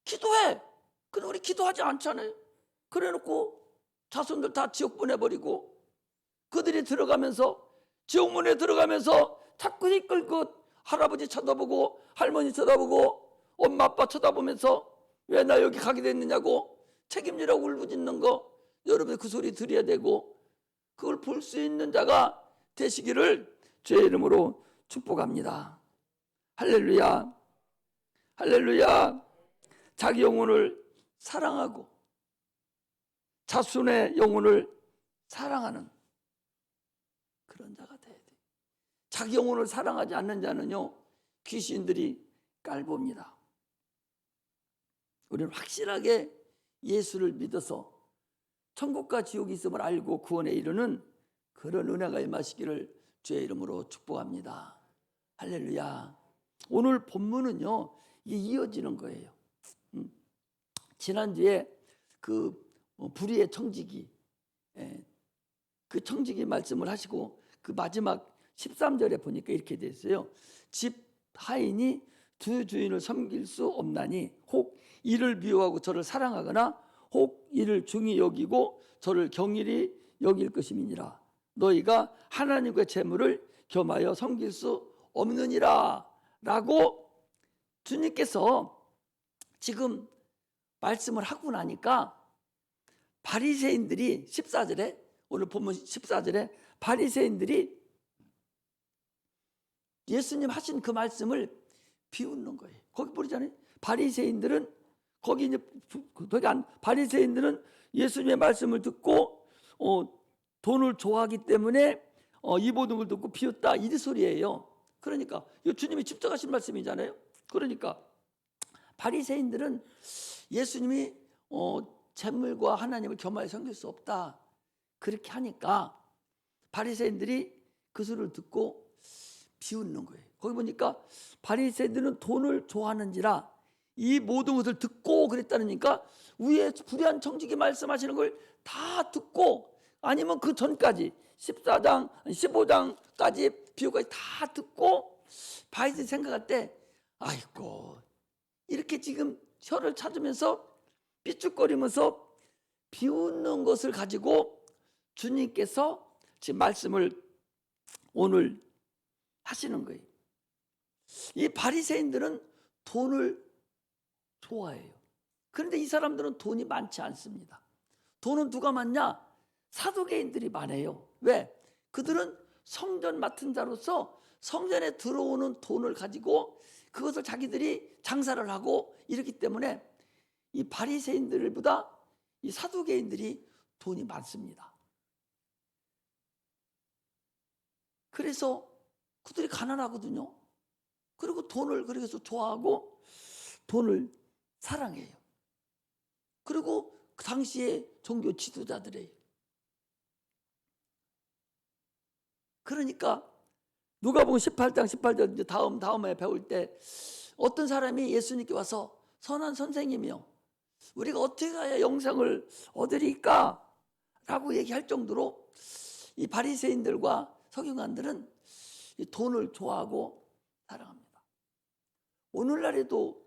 기도해. 근데 우리 기도하지 않잖아요. 그래놓고 자손들 다 지옥 보내버리고 그들이 들어가면서 지옥문에 들어가면서 자꾸 이끌고 할아버지 쳐다보고 할머니 쳐다보고 엄마 아빠 쳐다보면서 왜 나 여기 가게 됐느냐고 책임지라고 울부짖는 거, 여러분이 그 소리 들어야 되고 그걸 볼 수 있는 자가 되시기를 주의 이름으로 축복합니다. 할렐루야. 할렐루야. 자기 영혼을 사랑하고 자손의 영혼을 사랑하는 그런 자가 돼야 돼요. 자기 영혼을 사랑하지 않는 자는요 귀신들이 깔봅니다. 우리는 확실하게 예수를 믿어서 천국과 지옥이 있음을 알고 구원에 이르는 그런 은혜가 임하시기를 주의 이름으로 축복합니다. 할렐루야. 오늘 본문은요 이게 이어지는 거예요. 지난주에 그 불의의 청지기, 그 청지기 말씀을 하시고 그 마지막 13절에 보니까 이렇게 돼 있어요. 집 하인이 두 주인을 섬길 수 없나니 혹 이를 미워하고 저를 사랑하거나 혹 이를 중히 여기고 저를 경일히 여길 것임이니라. 너희가 하나님과 재물을 겸하여 섬길 수 없느니라 라고 주님께서 지금 말씀을 하고 나니까 바리새인들이 14절에, 오늘 본문 14절에 바리새인들이 예수님 하신 그 말씀을 비웃는 거예요. 거기 보이잖아요. 바리새인들은 거기 이제 바리새인들은 예수님의 말씀을 듣고 돈을 좋아하기 때문에 이 모든 걸 듣고 비웃다 이 소리예요. 그러니까 이거 주님이 직접 하신 말씀이잖아요. 그러니까 바리새인들은 예수님이 재물과 하나님을 겸하여 섬길 수 없다 그렇게 하니까 바리새인들이 그 소리를 듣고 비웃는 거예요. 거기 보니까 바리새인들은 돈을 좋아하는지라 이 모든 것을 듣고 그랬다니까 위에 불의한 청지기 말씀하시는 걸 다 듣고 아니면 그 전까지 14장, 15장까지 비유까지 다 듣고 바리새인 생각할 때 아이고 이렇게 지금 혀를 찾으면서 삐죽거리면서 비웃는 것을 가지고 주님께서 지금 말씀을 오늘 하시는 거예요. 이 바리새인들은 돈을 좋아해요. 그런데 이 사람들은 돈이 많지 않습니다. 돈은 누가 많냐? 사두개인들이 많아요. 왜? 그들은 성전 맡은 자로서 성전에 들어오는 돈을 가지고 그것을 자기들이 장사를 하고 이렇기 때문에 이 바리새인들보다 이 사두개인들이 돈이 많습니다. 그래서 그들이 가난하거든요. 그리고 돈을 그래서 좋아하고 돈을 사랑해요. 그리고 그 당시에 종교 지도자들이에요. 그러니까 누가복음 18장 18절 이제 다음에 배울 때 어떤 사람이 예수님께 와서 선한 선생님이요 우리가 어떻게 가야 영생을 얻으리까? 라고 얘기할 정도로 이 바리새인들과 서기관들은 이 돈을 좋아하고 사랑합니다. 오늘날에도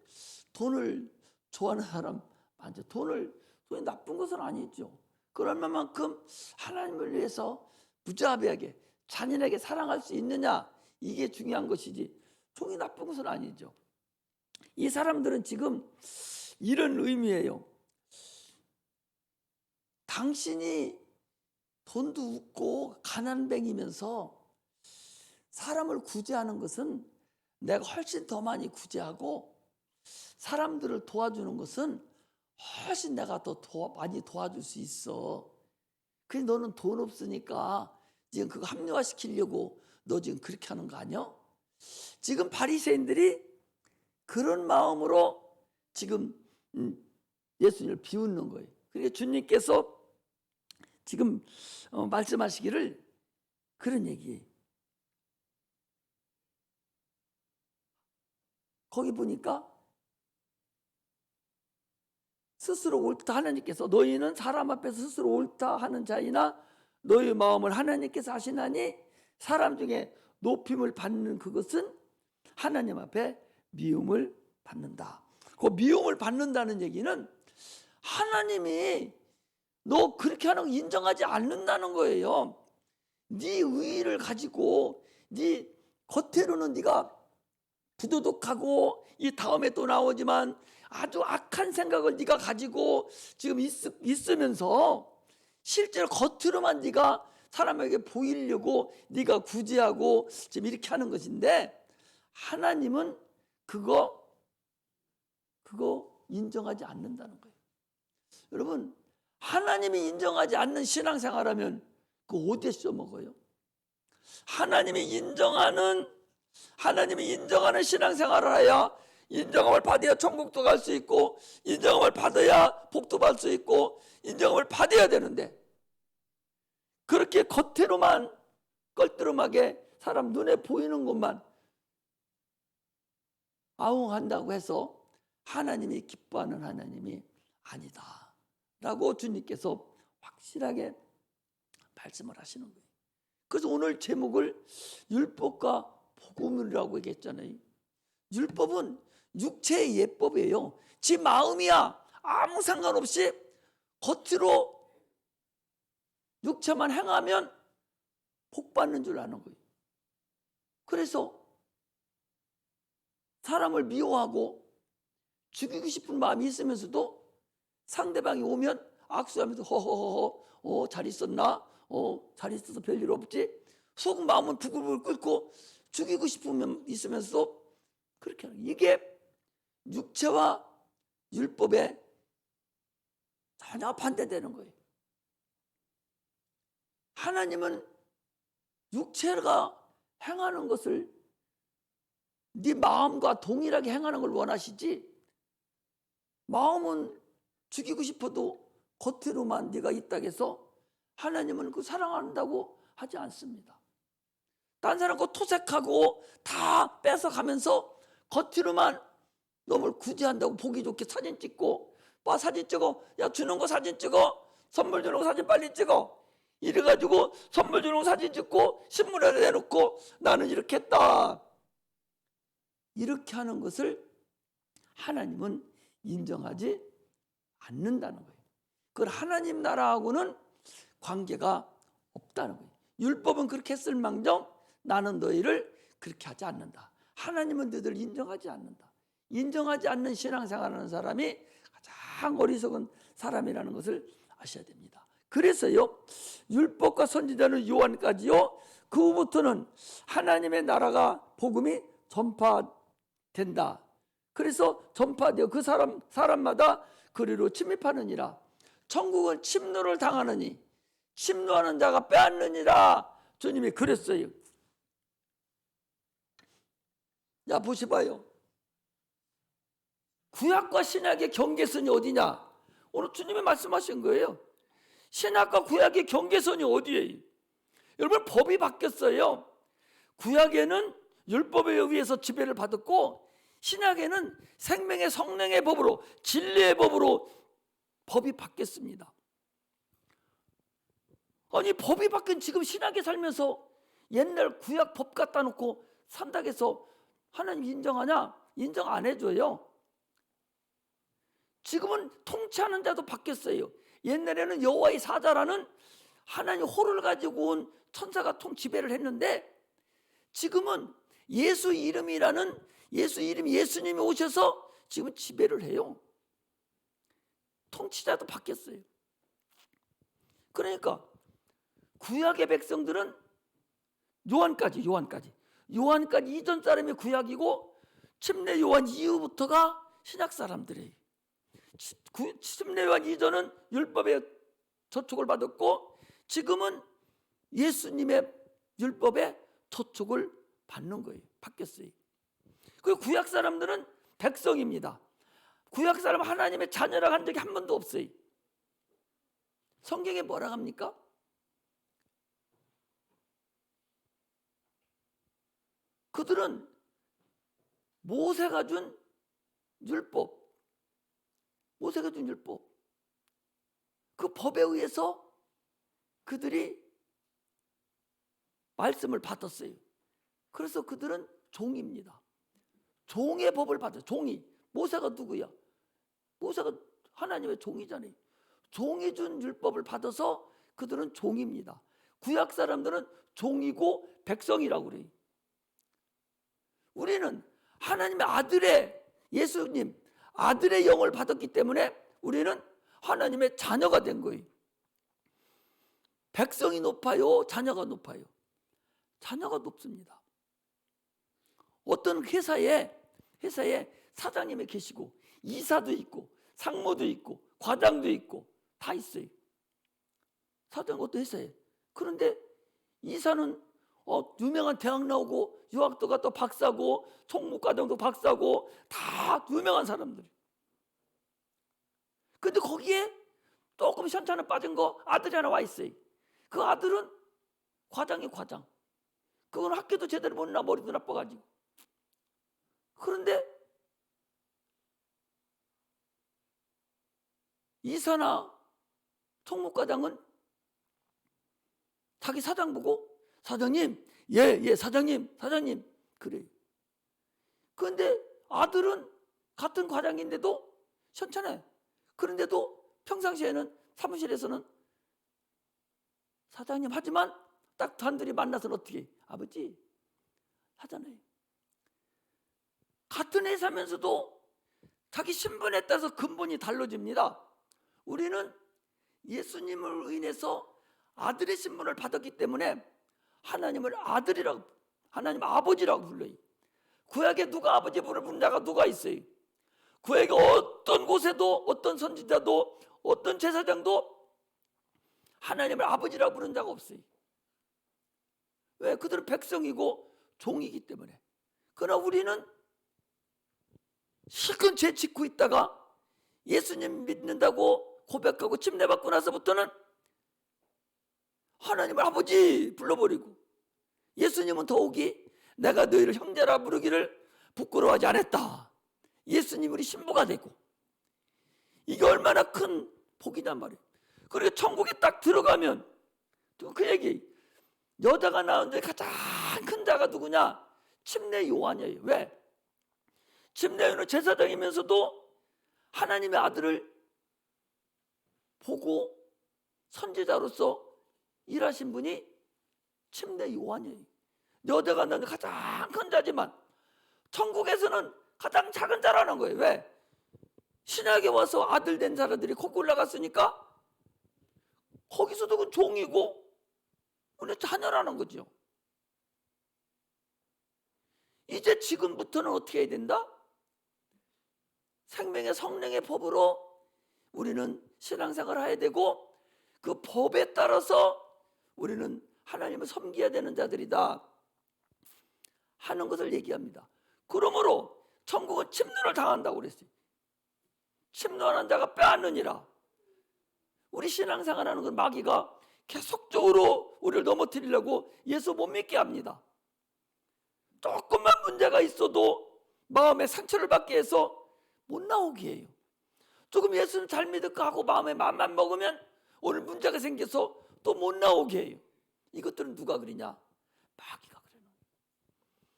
돈을 좋아하는 사람 많죠. 돈이 나쁜 것은 아니죠. 그럴 만큼 하나님을 위해서 무자비하게 잔인하게 사랑할 수 있느냐 이게 중요한 것이지 돈이 나쁜 것은 아니죠. 이 사람들은 지금 이런 의미예요. 당신이 돈도 없고 가난뱅이면서 사람을 구제하는 것은 내가 훨씬 더 많이 구제하고, 사람들을 도와주는 것은 훨씬 내가 더 많이 도와줄 수 있어. 그래서 너는 돈 없으니까 지금 그거 합리화시키려고 너 지금 그렇게 하는 거 아니야? 지금 바리새인들이 그런 마음으로 지금 예수님을 비웃는 거예요. 그러니까 주님께서 지금 말씀하시기를 그런 얘기예요. 거기 보니까 스스로 옳다 하나님께서, 너희는 사람 앞에서 스스로 옳다 하는 자이나 너희 마음을 하나님께서 아시나니 사람 중에 높임을 받는 그것은 하나님 앞에 미움을 받는다. 그 미움을 받는다는 얘기는 하나님이 너 그렇게 하는 거 인정하지 않는다는 거예요. 네 의의를 가지고 네 겉으로는 네가 부도덕하고 이 다음에 또 나오지만 아주 악한 생각을 네가 가지고 지금 있으면서 실제로 겉으로만 네가 사람에게 보이려고 네가 구제하고 지금 이렇게 하는 것인데, 하나님은 그거 인정하지 않는다는 거예요. 여러분, 하나님이 인정하지 않는 신앙생활하면 그거 어디에 써먹어요? 하나님이 인정하는 신앙생활을 해야 인정함을 받아야 천국도 갈 수 있고, 인정함을 받아야 복도 받을 수 있고, 인정함을 받아야 되는데, 그렇게 겉으로만 껄뜨름하게 사람 눈에 보이는 것만 아웅한다고 해서 하나님이 기뻐하는 하나님이 아니다 라고 주님께서 확실하게 말씀을 하시는 거예요. 그래서 오늘 제목을 율법과 복음이라고 얘기했잖아요. 율법은 육체의 예법이에요. 지 마음이야 아무 상관없이 겉으로 육체만 행하면 복 받는 줄 아는 거예요. 그래서 사람을 미워하고 죽이고 싶은 마음이 있으면서도 상대방이 오면 악수하면서 허허허허 잘 있었나? 잘 있어서 별일 없지? 속 마음은 부글부글 끓고 죽이고 싶으면 있으면서도 그렇게 하는 거예요. 이게 육체와 율법에 전혀 반대되는 거예요. 하나님은 육체가 행하는 것을 네 마음과 동일하게 행하는 걸 원하시지, 마음은 죽이고 싶어도 겉으로만 네가 있다고 해서 하나님은 그 사랑한다고 하지 않습니다. 딴 사람 거 토색하고 다 뺏어가면서 겉으로만 너를 구제한다고 보기 좋게 사진 찍고, 봐 사진 찍어, 야 주는 거 사진 찍어, 선물 주는 거 사진 빨리 찍어, 이래가지고 선물 주는 거 사진 찍고 신문에 내놓고 나는 이렇게 했다, 이렇게 하는 것을 하나님은 인정하지 않는다는 거예요. 그걸 하나님 나라하고는 관계가 없다는 거예요. 율법은 그렇게 했을 망정 나는 너희를 그렇게 하지 않는다. 하나님은 너희들 인정하지 않는다. 인정하지 않는 신앙생활하는 사람이 가장 어리석은 사람이라는 것을 아셔야 됩니다. 그래서요, 율법과 선지자는 요한까지요, 그 후부터는 하나님의 나라가 복음이 전파된다. 그래서 전파되어 그 사람마다 그리로 침입하느니라. 천국은 침노를 당하느니 침노하는 자가 빼앗느니라. 주님이 그랬어요. 자 보시봐요. 구약과 신약의 경계선이 어디냐? 오늘 주님이 말씀하신 거예요. 신약과 구약의 경계선이 어디예요? 여러분, 법이 바뀌었어요. 구약에는 율법에 의해서 지배를 받았고, 신약에는 생명의 성령의 법으로, 진리의 법으로 법이 바뀌었습니다. 아니, 법이 바뀐 지금 신약에 살면서 옛날 구약 법 갖다 놓고 산다고 해서 하나님 인정하냐? 인정 안 해줘요. 지금은 통치하는 자도 바뀌었어요. 옛날에는 여호와의 사자라는 하나님 호를 가지고 온 천사가 지배를 했는데, 지금은 예수 이름이 예수님이 오셔서 지금 지배를 해요. 통치자도 바뀌었어요. 그러니까 구약의 백성들은 요한까지 이전 사람이 구약이고 침례 요한 이후부터가 신약 사람들이에요. 침례 요한 이전은 율법의 저촉을 받았고 지금은 예수님의 율법의 저촉을 받는 거예요. 바뀌었어요. 그리고 구약 사람들은 백성입니다. 구약 사람 하나님의 자녀라고 한 적이 한 번도 없어요. 성경에 뭐라 합니까? 그들은 모세가 준 율법, 그 법에 의해서 그들이 말씀을 받았어요. 그래서 그들은 종입니다. 종의 법을 받아. 종이. 모세가 누구야? 모세가 하나님의 종이잖아요. 종이 준 율법을 받아서 그들은 종입니다. 구약 사람들은 종이고 백성이라고 그래요. 우리는 하나님의 아들의 예수님 아들의 영을 받았기 때문에 우리는 하나님의 자녀가 된 거예요. 백성이 높아요? 자녀가 높아요? 자녀가 높습니다. 어떤 회사에 사장님이 계시고 이사도 있고 상무도 있고 과장도 있고 다 있어요. 사장 어떤 회사에. 그런데 이사는 유명한 대학 나오고 유학도 또 박사고 총무과정도 박사고 다 유명한 사람들. 근데 거기에 조금 현찮은 빠진 거 아들이 하나 와 있어요. 그 아들은 과장. 그건 학교도 제대로 못 나 머리도 나빠가지고. 그런데 이사나 총무과장은 자기 사장 보고 사장님, 예, 사장님 그래요. 그런데 아들은 같은 과장인데도 현찮아요. 그런데도 평상시에는 사무실에서는 사장님 하지만 딱 단둘이 만나서는 어떻게 해요? 아버지 하잖아요. 같은 회사면서도 자기 신분에 따라서 근본이 달라집니다. 우리는 예수님을 인해서 아들의 신분을 받았기 때문에 하나님을 아들이라고, 하나님 아버지라고 불러요. 구약에 누가 아버지 부르는 자가 누가 있어요? 구약에 어떤 곳에도 어떤 선지자도 어떤 제사장도 하나님을 아버지라고 부르는 자가 없어요. 왜? 그들은 백성이고 종이기 때문에. 그러나 우리는 실컷 죄 짓고 있다가 예수님 믿는다고 고백하고 침례받고 나서부터는 하나님을 아버지 불러버리고, 예수님은 더욱이 내가 너희를 형제라 부르기를 부끄러워하지 않았다. 예수님 우리 신부가 되고, 이게 얼마나 큰 복이란 말이에요. 그리고 천국에 딱 들어가면 또 그 얘기, 여자가 낳은 데 가장 큰 자가 누구냐? 침례 요한이에요. 왜? 침례 요한은 제사장이면서도 하나님의 아들을 보고 선지자로서 일하신 분이 침례 요한이에요. 여자가 낳은 가장 큰 자지만 천국에서는 가장 작은 자라는 거예요. 왜? 신약에 와서 아들 된 사람들이 거기 올라갔으니까 거기서도 그 종이고 우리 자녀라는 거죠. 이제 지금부터는 어떻게 해야 된다? 생명의 성령의 법으로 우리는 신앙생활을 해야 되고, 그 법에 따라서 우리는 하나님을 섬겨야 되는 자들이다 하는 것을 얘기합니다. 그러므로 천국은 침노를 당한다고 그랬어요. 침노하는 자가 빼앗느니라. 우리 신앙생활하는 건 마귀가 계속적으로 우리를 넘어뜨리려고 예수 못 믿게 합니다. 조금만 문제가 있어도 마음에 상처를 받게 해서 못 나오게 해요. 조금 예수는 잘 믿을까 하고 마음에 맘만 먹으면 오늘 문제가 생겨서 또 못 나오게 해요. 이것들은 누가 그러냐? 마귀가 그래요.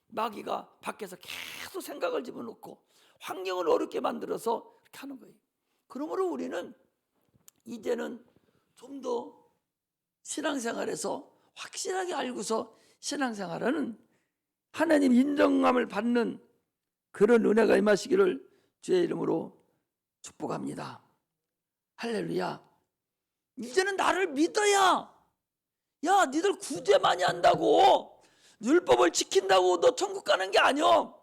마귀가 밖에서 계속 생각을 집어넣고 환경을 어렵게 만들어서 이렇게 하는 거예요. 그러므로 우리는 이제는 좀 더 신앙생활에서 확실하게 알고서 신앙생활하는, 하나님 인정함을 받는 그런 은혜가 임하시기를 주의 이름으로 축복합니다. 할렐루야. 이제는 나를 믿어야, 야, 니들 구제 많이 한다고, 율법을 지킨다고 너 천국 가는 게 아니야.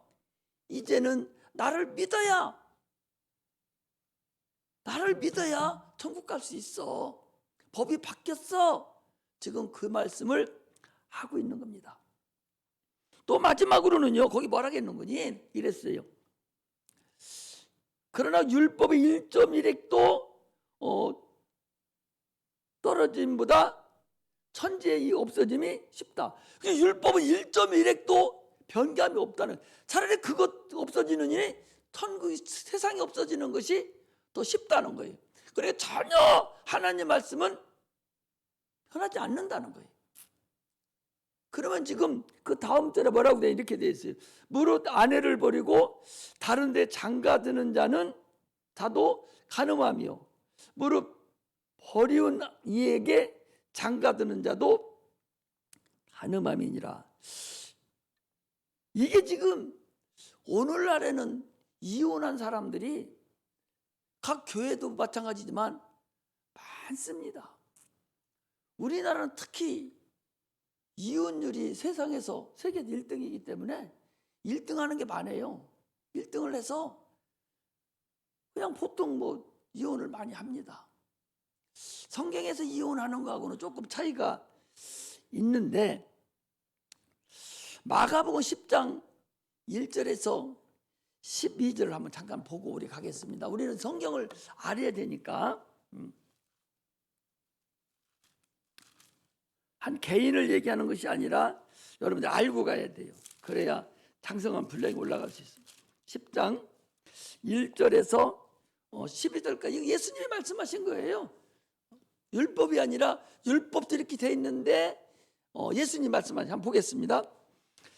이제는 나를 믿어야 천국 갈 수 있어. 법이 바뀌었어. 지금 그 말씀을 하고 있는 겁니다. 또 마지막으로는요, 거기 뭐라 했는거니? 이랬어요. 그러나 율법의 1.1획도 떨어짐보다 천지의 이 없어짐이 쉽다. 율법은 1.1획도 변감이 없다는, 차라리 그것 없어지는 일이 천국, 세상이 없어지는 것이 더 쉽다는 거예요. 그러니까 전혀 하나님 말씀은 변하지 않는다는 거예요. 그러면 지금 그 다음 절에 뭐라고 돼? 이렇게 돼 있어요. 무릇 아내를 버리고 다른 데 장가드는 자도 간음하며 무릇 버리운 이에게 장가드는 자도 간음함이니라. 이게 지금 오늘날에는 이혼한 사람들이 각 교회도 마찬가지지만 많습니다. 우리나라는 특히 이혼율이 세상에서 세계 1등이기 때문에 1등하는 게 많아요. 1등을 해서 그냥 보통 뭐 이혼을 많이 합니다. 성경에서 이혼하는 거하고는 조금 차이가 있는데, 마가복음 10장 1절에서 12절을 한번 잠깐 보고 우리 가겠습니다. 우리는 성경을 알아야 되니까. 한 개인을 얘기하는 것이 아니라 여러분들 알고 가야 돼요. 그래야 장성한 분량이 올라갈 수 있습니다. 10장 1절에서 12절까지 이거 예수님이 말씀하신 거예요. 율법이 아니라 율법도 이렇게 돼 있는데 예수님 말씀하신, 한번 보겠습니다.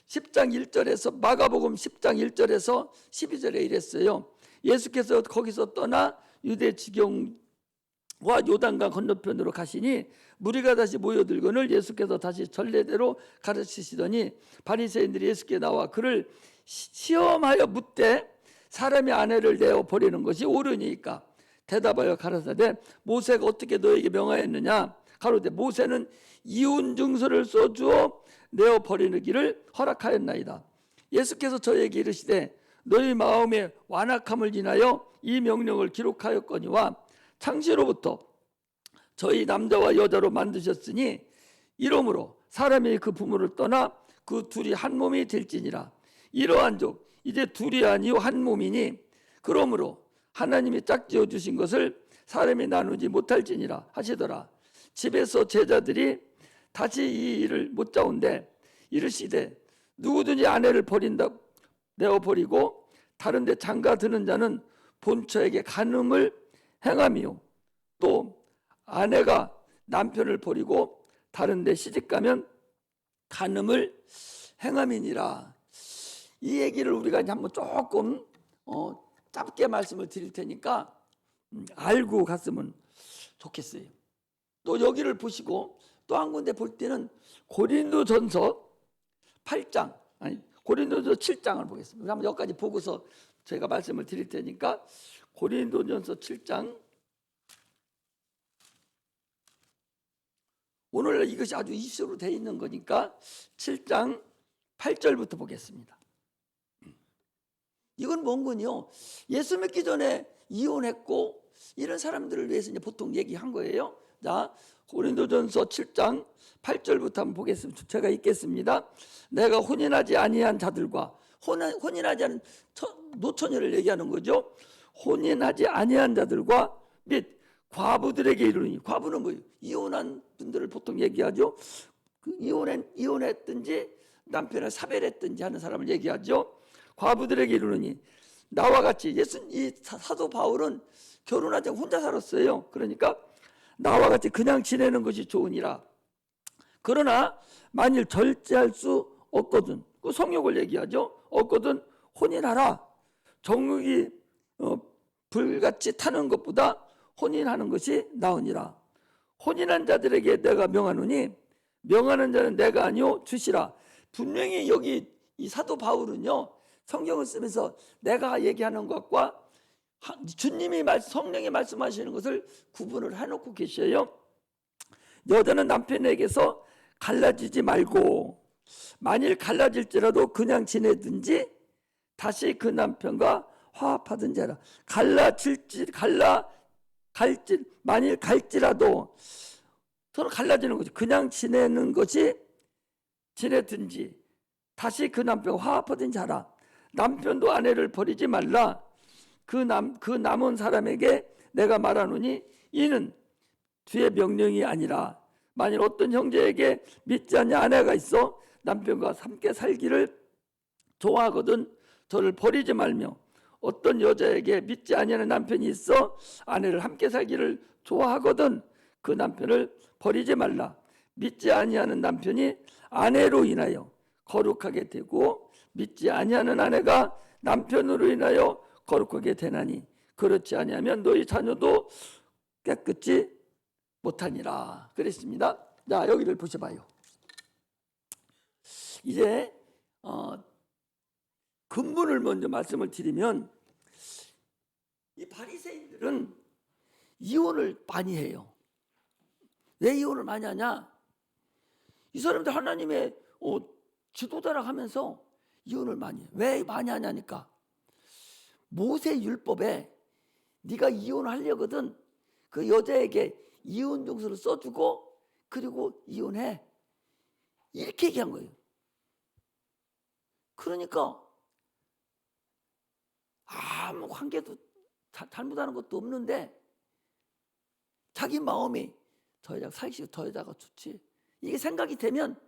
10장 1절에서 마가복음 10장 1절에서 12절에 이랬어요. 예수께서 거기서 떠나 유대 지경과 요단강 건너편으로 가시니 무리가 다시 모여들거늘 예수께서 다시 전례대로 가르치시더니 바리새인들이 예수께 나와 그를 시험하여 묻되 사람의 아내를 내어 버리는 것이 옳으니까 대답하여 가라사대 모세가 어떻게 너에게 명하였느냐? 가로되 모세는 이혼 증서를 써주어 내어 버리는 길을 허락하였나이다. 예수께서 저에게 이르시되 너희 마음의 완악함을 인하여 이 명령을 기록하였거니와 창시로부터 저희 남자와 여자로 만드셨으니 이러므로 사람이 그 부모를 떠나 그 둘이 한 몸이 될지니라. 이러한 즉 이제 둘이 아니요 한 몸이니 그러므로 하나님이 짝지어 주신 것을 사람이 나누지 못할지니라 하시더라. 집에서 제자들이 다시 이 일을 묻자온데 이르시되 누구든지 아내를 내어 버리고 다른 데 장가 드는 자는 본처에게 간음을 행하며 또 아내가 남편을 버리고 다른 데 시집가면 간음을 행함이니라. 이 얘기를 우리가 이제 한번 조금 짧게 말씀을 드릴 테니까 알고 갔으면 좋겠어요. 또 여기를 보시고 또 한 군데 볼 때는 고린도전서 7장을 보겠습니다. 한번 여기까지 보고서 제가 말씀을 드릴 테니까 고린도전서 7장, 오늘 이것이 아주 이슈로 되어 있는 거니까 7장 8절부터 보겠습니다. 이건 뭔군요. 예수 믿기 전에 이혼했고 이런 사람들을 위해서 이제 보통 얘기한 거예요. 자, 고린도전서 7장 8절부터 한번 보겠습니다. 제가 읽겠습니다. 내가 혼인하지 아니한 자들과 혼인하지 않은 노처녀를 얘기하는 거죠. 혼인하지 아니한 자들과 및 과부들에게 이르니, 과부는 뭐예요? 이혼한 분들을 보통 얘기하죠. 이혼했든지 남편을 사별했든지 하는 사람을 얘기하죠. 과부들에게 이르니 나와 같이 이 사도 바울은 결혼하지 않고 혼자 살았어요. 그러니까 나와 같이 그냥 지내는 것이 좋으니라. 그러나 만일 절제할 수 없거든, 그 성욕을 얘기하죠. 없거든 혼인하라. 정욕이 불같이 타는 것보다 혼인하는 것이 나으니라. 혼인한 자들에게 내가 명하노니 명하는 자는 내가 아니요 주시라. 분명히 여기 이 사도 바울은요 성경을 쓰면서 내가 얘기하는 것과 주님이 성령이 말씀하시는 것을 구분을 해놓고 계셔요. 여자는 남편에게서 갈라지지 말고 만일 갈라질지라도 그냥 지내든지 다시 그 남편과 화합하든지 하라. 만일 갈지라도 서로 갈라지는 거지. 그냥 지내는 것이 지내든지 다시 그 남편과 화합하든지 하라. 남편도 아내를 버리지 말라. 그 남은 사람에게 내가 말하노니 이는 주의 명령이 아니라 만일 어떤 형제에게 믿지 않는 아내가 있어 남편과 함께 살기를 좋아하거든 저를 버리지 말며 어떤 여자에게 믿지 아니하는 남편이 있어 아내를 함께 살기를 좋아하거든 그 남편을 버리지 말라. 믿지 아니하는 남편이 아내로 인하여 거룩하게 되고 믿지 아니하는 아내가 남편으로 인하여 거룩하게 되나니 그렇지 아니하면 너희 자녀도 깨끗이 못하니라 그랬습니다. 자, 여기를 보셔봐요. 이제 근본을 먼저 말씀을 드리면 이 바리새인들은 이혼을 많이 해요. 왜 이혼을 많이 하냐? 이 사람들 하나님의 지도자라 하면서 이혼을 많이 해요. 왜 많이 하냐니까 모세 율법에 네가 이혼하려거든 그 여자에게 이혼 증서를 써주고 그리고 이혼해 이렇게 얘기한 거예요. 그러니까 아무 관계도 잘못하는 것도 없는데 자기 마음이 저 여자가 살기 더 여자가 좋지 이게 생각이 되면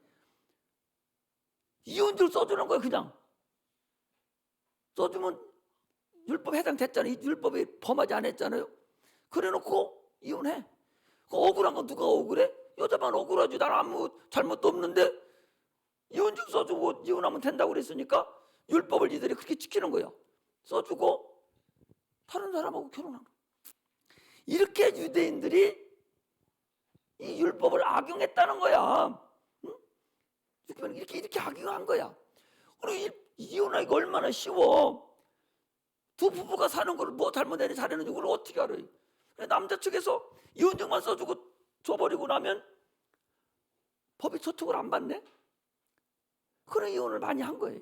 이혼증 써주는 거예요. 그냥 써주면 율법 해당됐잖아요. 이 율법이 범하지 않았잖아요. 그래놓고 이혼해. 억울한 건 누가 억울해? 여자만 억울하지. 난 아무 잘못도 없는데 이혼증 써주고 이혼하면 된다고 그랬으니까 율법을 이들이 그렇게 지키는 거예요. 써주고 다른 사람하고 결혼한 거예요. 이렇게 유대인들이 이 율법을 악용했다는 거야. 응? 이렇게 악용한 거야. 그리고 이혼하기가 얼마나 쉬워. 두 부부가 사는 걸 뭐 잘못했는지 잘했는지 그걸 어떻게 알아요? 남자 측에서 이혼증만 써주고 줘버리고 나면 법이 저촉을 안 받네. 그런 이혼을 많이 한 거예요.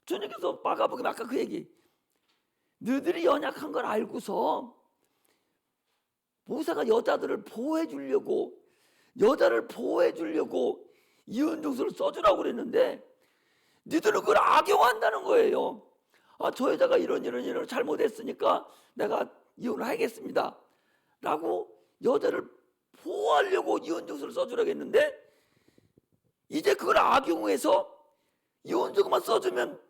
주님께서 마가복음 아까 그 얘기 너희들이 연약한 걸 알고서 모세가 여자를 보호해 주려고 이혼 증서를 써주라고 그랬는데 너희들은 그걸 악용한다는 거예요. 저 여자가 이런 잘못했으니까 내가 이혼을 하겠습니다 라고 여자를 보호하려고 이혼 증서를 써주라고 했는데 이제 그걸 악용해서 이혼 증서만 써주면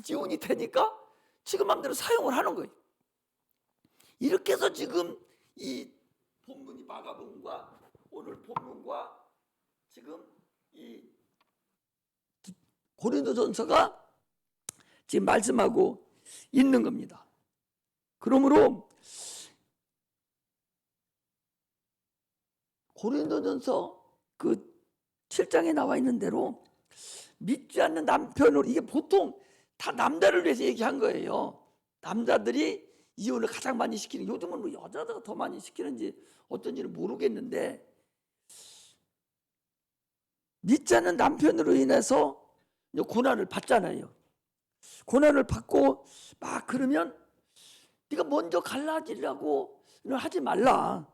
이혼이 되니까 지금 마음대로 사용을 하는 거예요. 이렇게 해서 지금 이 본문이 마가복음과 오늘 본문과 지금 이 고린도전서가 지금 말씀하고 있는 겁니다. 그러므로 고린도전서 그 7장에 나와 있는 대로 믿지 않는 남편으로 이게 보통 다 남자를 위해서 얘기한 거예요. 남자들이 이혼을 가장 많이 시키는 요즘은 뭐 여자가 더 많이 시키는지 어떤지는 모르겠는데 믿지 않는 남편으로 인해서 고난을 받잖아요. 고난을 받고 막 그러면 네가 먼저 갈라지려고 하지 말라.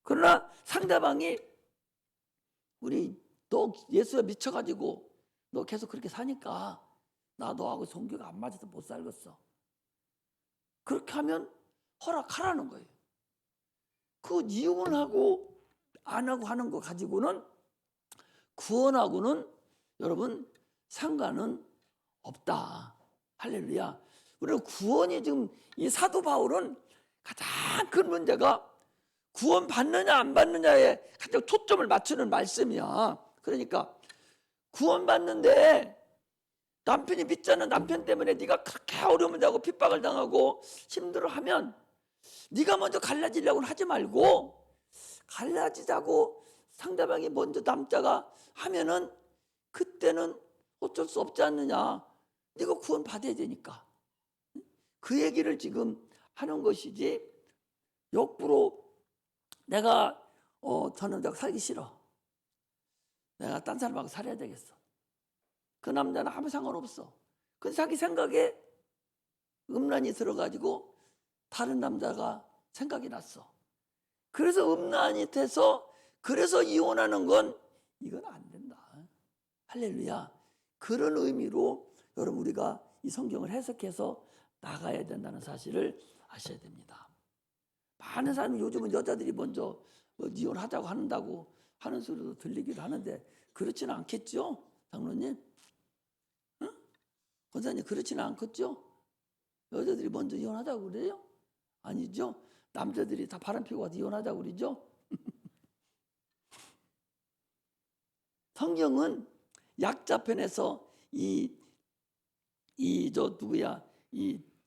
그러나 상대방이 우리 너 예수에 미쳐가지고 너 계속 그렇게 사니까 나 너하고 성교가 안 맞아서 못 살겠어. 그렇게 하면 허락하라는 거예요. 그 이혼하고 안 하고 하는 거 가지고는 구원하고는 여러분 상관은 없다. 할렐루야. 우리는 구원이 지금 이 사도 바울은 가장 큰 문제가 구원 받느냐 안 받느냐에 가장 초점을 맞추는 말씀이야. 그러니까 구원 받는데 남편이 믿지 않는 남편 때문에 네가 그렇게 어려움을 당하고 핍박을 당하고 힘들어하면 네가 먼저 갈라지려고는 하지 말고 갈라지자고 상대방이 먼저 남자가 하면은 그때는 어쩔 수 없지 않느냐. 네가 구원 받아야 되니까. 그 얘기를 지금 하는 것이지, 역부로 내가 저는 내가 살기 싫어, 내가 딴 사람하고 살아야 되겠어, 그 남자는 아무 상관없어, 그 자기 생각에 음란이 들어가지고 다른 남자가 생각이 났어. 그래서 음란이 돼서 그래서 이혼하는 건 이건 안 된다. 할렐루야. 그런 의미로 여러분 우리가 이 성경을 해석해서 나가야 된다는 사실을 아셔야 됩니다. 많은 사람이 요즘은 여자들이 먼저 이혼하자고 한다고 하는 소리도 들리기도 하는데 그렇지는 않겠죠? 장로님? 응? 권사님, 그렇지는 않겠죠? 여자들이 먼저 이혼하자고 그래요? 아니죠? 남자들이 다 바람피고 와서 이혼하자고 그러죠? 성경은 약자편에서 이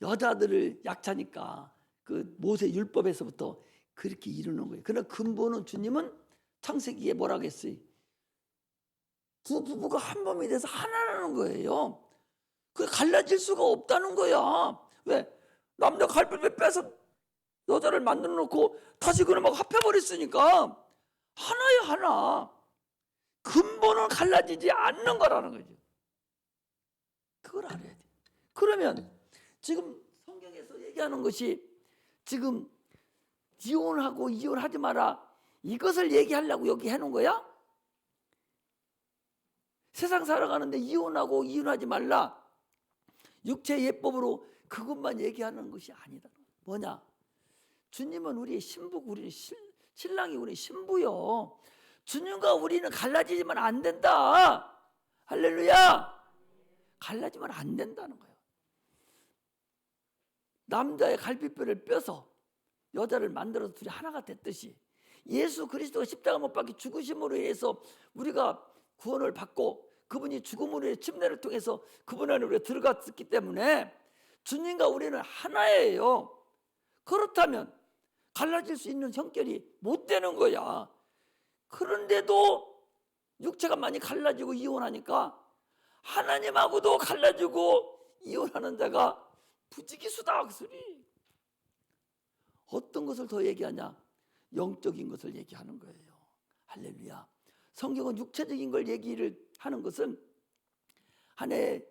여자들을 약자니까 그 모세 율법에서부터 그렇게 이루는 거예요. 그러나 근본은 주님은 창세기에 뭐라고 했어요? 두 부부가 한 몸이 돼서 하나라는 거예요. 그게 갈라질 수가 없다는 거야. 왜? 남자 갈비뼈 빼서 여자를 만들어 놓고 다시 그놈하고 합해버렸으니까 하나야, 하나. 근본은 갈라지지 않는 거라는 거죠. 그걸 알아야 돼. 그러면 지금 성경에서 얘기하는 것이 지금 이혼하고 이혼하지 마라, 이것을 얘기하려고 여기 해놓은 거야? 세상 살아가는데 이혼하고 이혼하지 말라, 육체 예법으로 그것만 얘기하는 것이 아니다. 뭐냐? 주님은 우리의 신부고 우리는 신랑이 우리 신부요. 주님과 우리는 갈라지지만 안 된다. 할렐루야. 갈라지면 안 된다는 거예요. 남자의 갈비뼈를 빼서 여자를 만들어서 둘이 하나가 됐듯이 예수 그리스도가 십자가 못 박혀 죽으심으로 인해서 우리가 구원을 받고 그분이 죽음으로 인해 침례를 통해서 그분 안에 우리가 들어갔기 때문에 주님과 우리는 하나예요. 그렇다면 갈라질 수 있는 형결이 못 되는 거야. 그런데도 육체가 많이 갈라지고 이혼하니까 하나님하고도 갈라지고 이혼하는 자가 부지기수다, 그 소리. 어떤 것을 더 얘기하냐? 영적인 것을 얘기하는 거예요. 할렐루야. 성경은 육체적인 걸 얘기를 하는 것은 하나의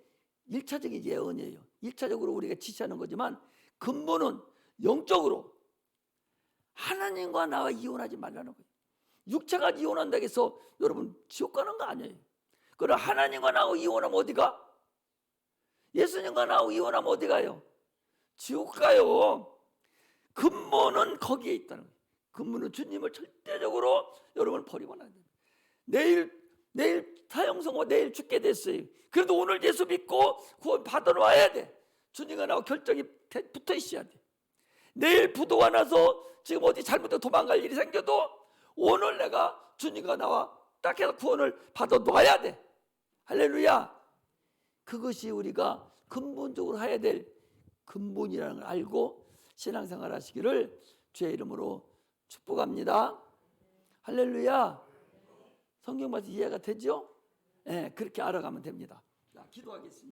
1차적인 예언이에요. 1차적으로 우리가 지시하는 거지만 근본은 영적으로 하나님과 나와 이혼하지 말라는 거예요. 육체가 이혼한다고 해서 여러분 지옥 가는 거 아니에요. 그럼 하나님과 나하고 이혼하면 어디가? 예수님과 나하고 이혼하면 어디 가요? 지옥 가요. 근본은 거기에 있다는 거예요. 근본은 주님을 절대적으로 여러분을 버리고 나야 돼요. 내일 사형선고 내일 죽게 됐어요. 그래도 오늘 예수 믿고 구원 받아놔야 돼. 주님과 나하고 결정이 붙어 있어야 돼. 내일 부도가 나서 지금 어디 잘못해서 도망갈 일이 생겨도 오늘 내가 주님과 나와 딱 해서 구원을 받아놔야 돼. 할렐루야. 그것이 우리가 근본적으로 해야 될 근본이라는 걸 알고 신앙생활 하시기를 주의 이름으로 축복합니다. 할렐루야. 성경 말씀 이해가 되죠? 네, 그렇게 알아가면 됩니다. 자, 기도하겠습니다.